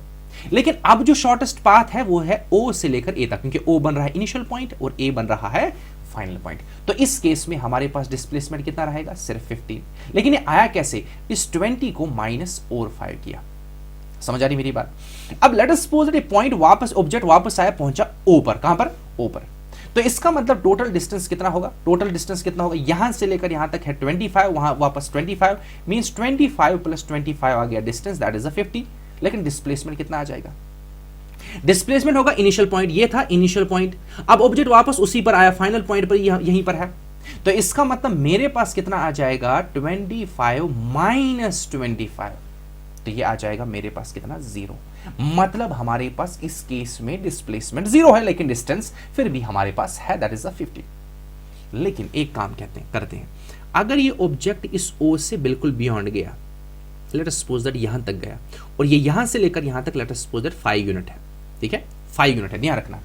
लेकिन अब जो शॉर्टेस्ट पाथ है वो है O से लेकर A तक, क्योंकि O बन रहा है इनिशियल पॉइंट और A बन रहा है फाइनल पॉइंट। तो इस केस में हमारे पास डिस्प्लेसमेंट कितना रहेगा? सिर्फ 15। लेकिन ये आया कैसे? इस 20 को -5 किया। समझ आ रही मेरी बात? अब late us suppose that object वापस आया, पहुंचा O पर। कहां पर? O पर। तो इसका मतलब टोटल डिस्टेंस कितना होगा? यहां से लेकर यहां तक है 25, वहां वापस 25 मींस 25 + 25 आ गया डिस्टेंस, दैट इज 50। लेकिन डिस्प्लेसमेंट कितना आ जाएगा? डिस्प्लेसमेंट होगा इनिशियल पॉइंट, ये था इनिशियल पॉइंट, अब ऑब्जेक्ट वापस उसी पर आया, फाइनल पॉइंट पर यहीं पर है, तो इसका मतलब मेरे पास कितना आ जाएगा? 25 - 25, तो ये आ जाएगा मेरे पास कितना? 0। मतलब हमारे पास इस केस में डिस्प्लेसमेंट 0 है, लेकिन डिस्टेंस फिर भी हमारे पास है, दैट इज 50। लेकिन एक काम करते हैं, अगर ये ऑब्जेक्ट इस O से बिल्कुल बियॉन्ड गया, लेट अस सपोज दैट यहां तक गया, और ये यहां से लेकर यहां तक let us suppose that 5 unit है, ठीक है, 5 यूनिट है, ध्यान रखना।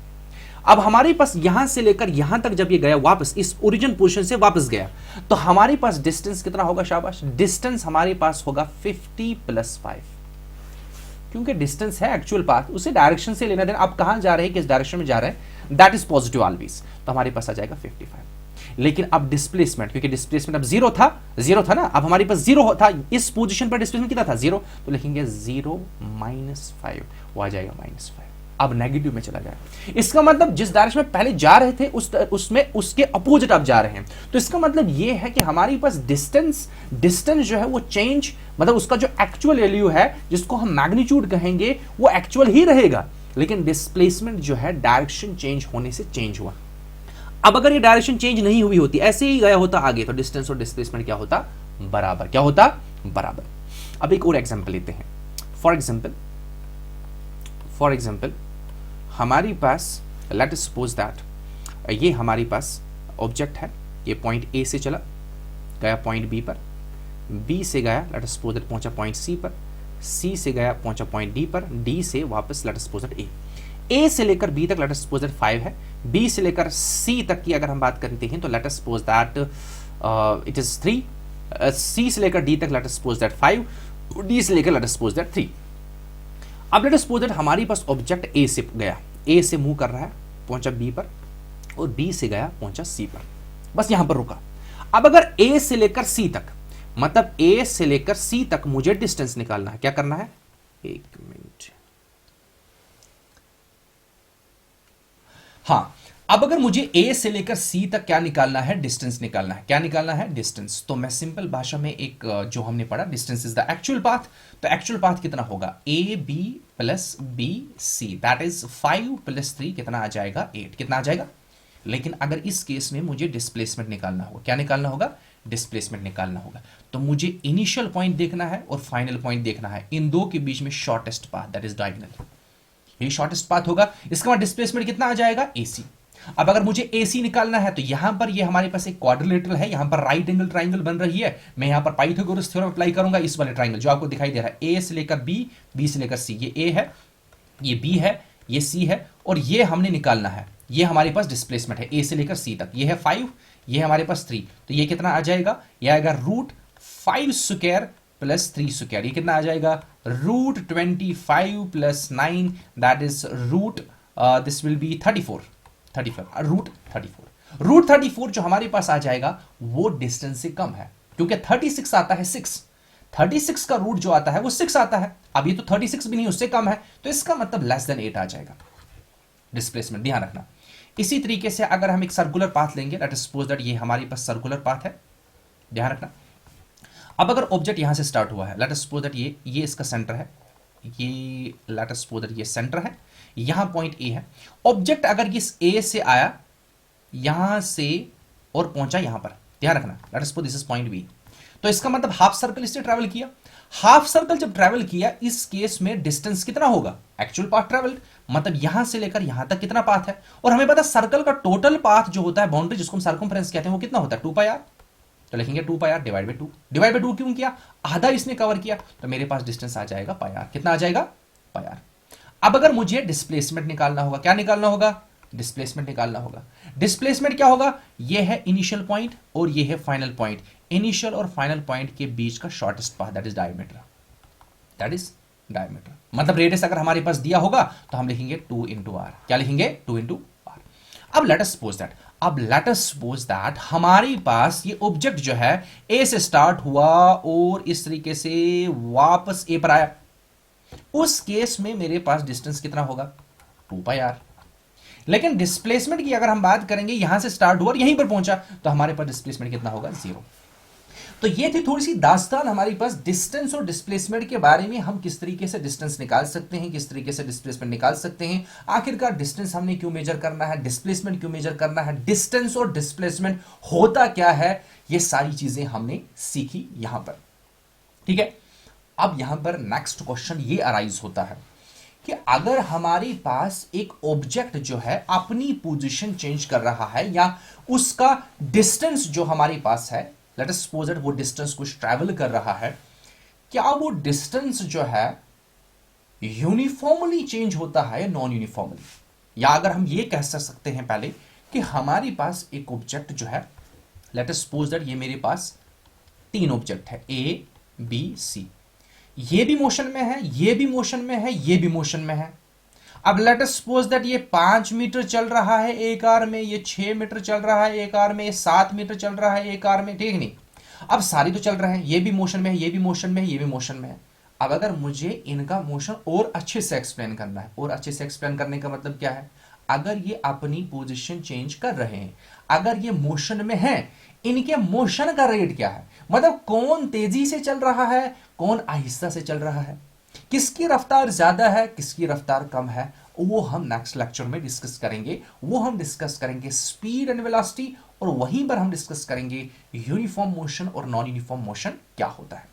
अब हमारे पास यहां से लेकर यहां तक जब ये गया, वापस इस ओरिजिन पोजीशन से वापस गया, तो हमारे पास डिस्टेंस कितना होगा? शाबाश, डिस्टेंस हमारे पास होगा 50 + 5, क्योंकि डिस्टेंस है एक्चुअल पाथ, उसे डायरेक्शन से लेना देना, आप कहां जा रहे हैं, किस डायरेक्शन में जा रहे हैं, दैट इज पॉजिटिव ऑलवेज, तो हमारे पास आ जाएगा 55। लेकिन अब डिस्प्लेसमेंट, क्योंकि डिस्प्लेसमेंट अब 0 था ना, अब हमारे पास 0 था, इस पोजीशन पर डिस्प्लेसमेंट कितना था? 0, तो लिखेंगे 0 - 5, वो आ जाएगा -5। अब नेगेटिव में चला जाए। इसका मतलब जिस डायरेक्शन में पहले जा रहे थे उसमें उसके अपोजिट आप जा रहे हैं। तो इसका मतलब ये है कि हमारे पास डिस्टेंस जो है वो चेंज, मतलब उसका जो एक्चुअल वैल्यू है जिसको हम मैग्नीट्यूड कहेंगे वो एक्चुअल ही रहेगा, लेकिन डिस्प्लेसमेंट जो है डायरेक्शन चेंज होने से चेंज हुआ। अब अगर ये डायरेक्शन चेंज नहीं हुई होती, ऐसे ही गया होता आगे, तो डिस्टेंस और डिस्प्लेसमेंट क्या होता? बराबर। क्या होता? बराबर। अब एक और एग्जांपल लेते हैं। फॉर एग्जांपल हमारी पास लेट अस सपोज दैट ये हमारी पास ऑब्जेक्ट है, ये पॉइंट ए से चला गया पॉइंट बी पर, बी से गया लेट अस सपोज दैट पहुंचा पॉइंट सी पर, सी से गया पहुंचा पॉइंट डी पर, डी से वापस लेट अस सपोज दैट ए से लेकर बी तक लेट अस सपोज दैट 5 है, बी से लेकर सी तक की अगर हम बात करते हैं तो late us suppose that it is 3, सी से लेकर डी तक let us suppose that 5, D से लेकर लेट अस सपोज दैट 3। अब लेट अस सपोज दैट हमारी पास ऑब्जेक्ट ए से गया, ए से मूव कर रहा है, पहुंचा बी पर, और बी से गया पहुंचा सी पर, बस यहां पर रुका। अब अगर ए से लेकर सी तक, मतलब ए से लेकर सी तक मुझे डिस्टेंस निकालना है, क्या करना है? एक मिनट। हां, अब अगर मुझे ए से लेकर सी तक क्या निकालना है? डिस्टेंस निकालना है। क्या निकालना है? डिस्टेंस। तो मैं सिंपल भाषा में एक जो हमने पढ़ा, distance is the actual path. तो एक्चुअल पाथ कितना होगा? A B plus B C, that is 5 plus 3 कितना आ जाएगा? 8। कितना आ जाएगा? लेकिन अगर इस केस में मुझे डिस्प्लेसमेंट निकालना होगा, क्या निकालना होगा? डिस्प्लेसमेंट निकालना होगा। तो मुझे इनिशियल पॉइंट देखना है और फाइनल पॉइंट देखना है, इन दो के बीच में shortest path, that is diagonal, ये शॉर्टेस्ट पाथ होगा। इसका मतलब डिस्प्लेसमेंट कितना आ जाएगा? AC। अब अगर मुझे AC निकालना है तो यहां पर ये हमारे पास एक क्वाड्रिलेटरल है, यहां पर राइट एंगल ट्राइंगल बन रही है, मैं यहां पर पाइथागोरस थ्योरम अप्लाई करूंगा, इस वाले ट्राइंगल जो आपको दिखाई दे रहा है, A से लेकर B, B से लेकर C, ये A है, ये B है, ये C है, और ये हमने निकालना है, ये हमारे पास डिस्प्लेसमेंट है A से लेकर C तक, ये है 5, ये हमारे पास 3, तो ये कितना आ जाएगा? ये आएगा √5 स्क्वायर प्लस 3 स्क्वायर, ये कितना आ जाएगा? √25 plus 9, that is this will be 34, √34 जो हमारे पास आ जाएगा वो डिस्टेंस से कम है, क्योंकि 36 आता है 36 का रूट जो आता है वो 6 आता है। अब ये तो 36 भी नहीं, उससे कम है, तो इसका मतलब लेस देन 8 आ जाएगा डिस्प्लेसमेंट, ध्यान रखना। इसी तरीके से अगर हम एक सर्कुलर पाथ लेंगे, लेट अस सपोज दैट ये हमारे पास सर्कुलर पाथ है, ध्यान रखना। अब अगर ऑब्जेक्ट यहां से स्टार्ट हुआ है, लेट अस सपोज दैट ये इसका सेंटर है, ये लेट अस सपोज दैट ये सेंटर है, यहां पॉइंट ए है। ऑब्जेक्ट अगर इस ए से आया यहां से और पहुंचा यहां पर, ध्यान रखना, let us suppose this is point B, तो इसका मतलब हाफ सर्कल इससे ट्रैवल किया। हाफ सर्कल जब ट्रैवल किया, इस केस में डिस्टेंस कितना होगा? एक्चुअल पाथ ट्रैवल्ड, मतलब यहां से लेकर यहां तक कितना पाथ है, और हमें पता सर्कल का टोटल पाथ जो होता है, बाउंड्री जिसको हम सर्कमफ्रेंस कहते हैं, वो कितना होता है? 2πr। तो लिखेंगे 2πr divide by 2। Divide by 2 क्यों किया? आधा इसने कवर किया, तो मेरे पास डिस्टेंस आ जाएगा πr। कितना आ जाएगा? πr। अब अगर मुझे डिस्प्लेसमेंट निकालना होगा, क्या निकालना होगा? डिस्प्लेसमेंट निकालना होगा। डिस्प्लेसमेंट क्या होगा? ये है इनिशियल पॉइंट और ये है फाइनल पॉइंट, इनिशियल और फाइनल पॉइंट के बीच का shortest path, that is diameter, that is diameter. मतलब रेडियस अगर हमारे पास दिया होगा तो हम लिखेंगे 2 into r। क्या लिखेंगे? 2 into r। अब लेट अस सपोज दैट हमारे पास ये ऑब्जेक्ट जो है ए से स्टार्ट हुआ और इस तरीके से वापस ए पर आया, उस केस में मेरे पास डिस्टेंस कितना होगा? 2πr। लेकिन डिस्प्लेसमेंट की अगर हम बात करेंगे, यहां से स्टार्ट हुआ और यहीं पर पहुंचा, तो हमारे पास डिस्प्लेसमेंट कितना होगा? 0। तो ये थी थोड़ी सी दास्तान हमारे पास डिस्टेंस और डिस्प्लेसमेंट के बारे में, हम किस तरीके से डिस्टेंस निकाल सकते हैं, किस तरीके से डिस्प्लेसमेंट निकाल सकते हैं, आखिरकार डिस्टेंस हमने क्यों मेजर करना है, डिस्प्लेसमेंट क्यों मेजर करना है, डिस्टेंस और डिस्प्लेसमेंट होता क्या है, ये सारी चीजें हमने सीखी यहां पर। ठीक है, अब यहां पर नेक्स्ट क्वेश्चन ये अराइज होता है कि अगर हमारे पास एक ऑब्जेक्ट जो है अपनी पोजीशन चेंज कर रहा है, या उसका डिस्टेंस जो हमारे पास है, लेट अस सपोज दैट वो डिस्टेंस कुछ ट्रैवल कर रहा है, क्या वो डिस्टेंस जो है यूनिफॉर्मली चेंज होता है या नॉन यूनिफॉर्मली? या अगर हम ये कह सकते हैं पहले कि हमारे पास एक ऑब्जेक्ट जो है, लेट अस सपोज दैट ये मेरे पास 3 ऑब्जेक्ट है, ए बी सी, ये भी मोशन में है, ये भी मोशन में है, ये भी मोशन में है। अब लेट अस सपोज दैट ये 5 मीटर चल रहा है एक आर में, ये 6 मीटर चल रहा है एक आर में, ये 7 मीटर चल रहा है एक आर में, ठीक नहीं? अब सारी तो चल रहे हैं, ये भी मोशन में है, ये भी मोशन में है, ये भी मोशन में है। अब अगर मुझे इनका मोशन और अच्छे से एक्सप्लेन करना है, और अच्छे से एक्सप्लेन करने का मतलब क्या है, अगर ये अपनी पोजीशन चेंज कर रहे हैं, अगर ये मोशन में है, इनके मोशन का रेट क्या है, मतलब कौन तेजी से चल रहा है, कौन आहिस्ता से चल रहा है, किसकी रफ्तार ज्यादा है, किसकी रफ्तार कम है, वो हम नेक्स्ट लेक्चर में डिस्कस करेंगे। वो हम डिस्कस करेंगे स्पीड एंड वेलोसिटी, और वहीं पर हम डिस्कस करेंगे यूनिफॉर्म मोशन और नॉन यूनिफॉर्म मोशन क्या होता है।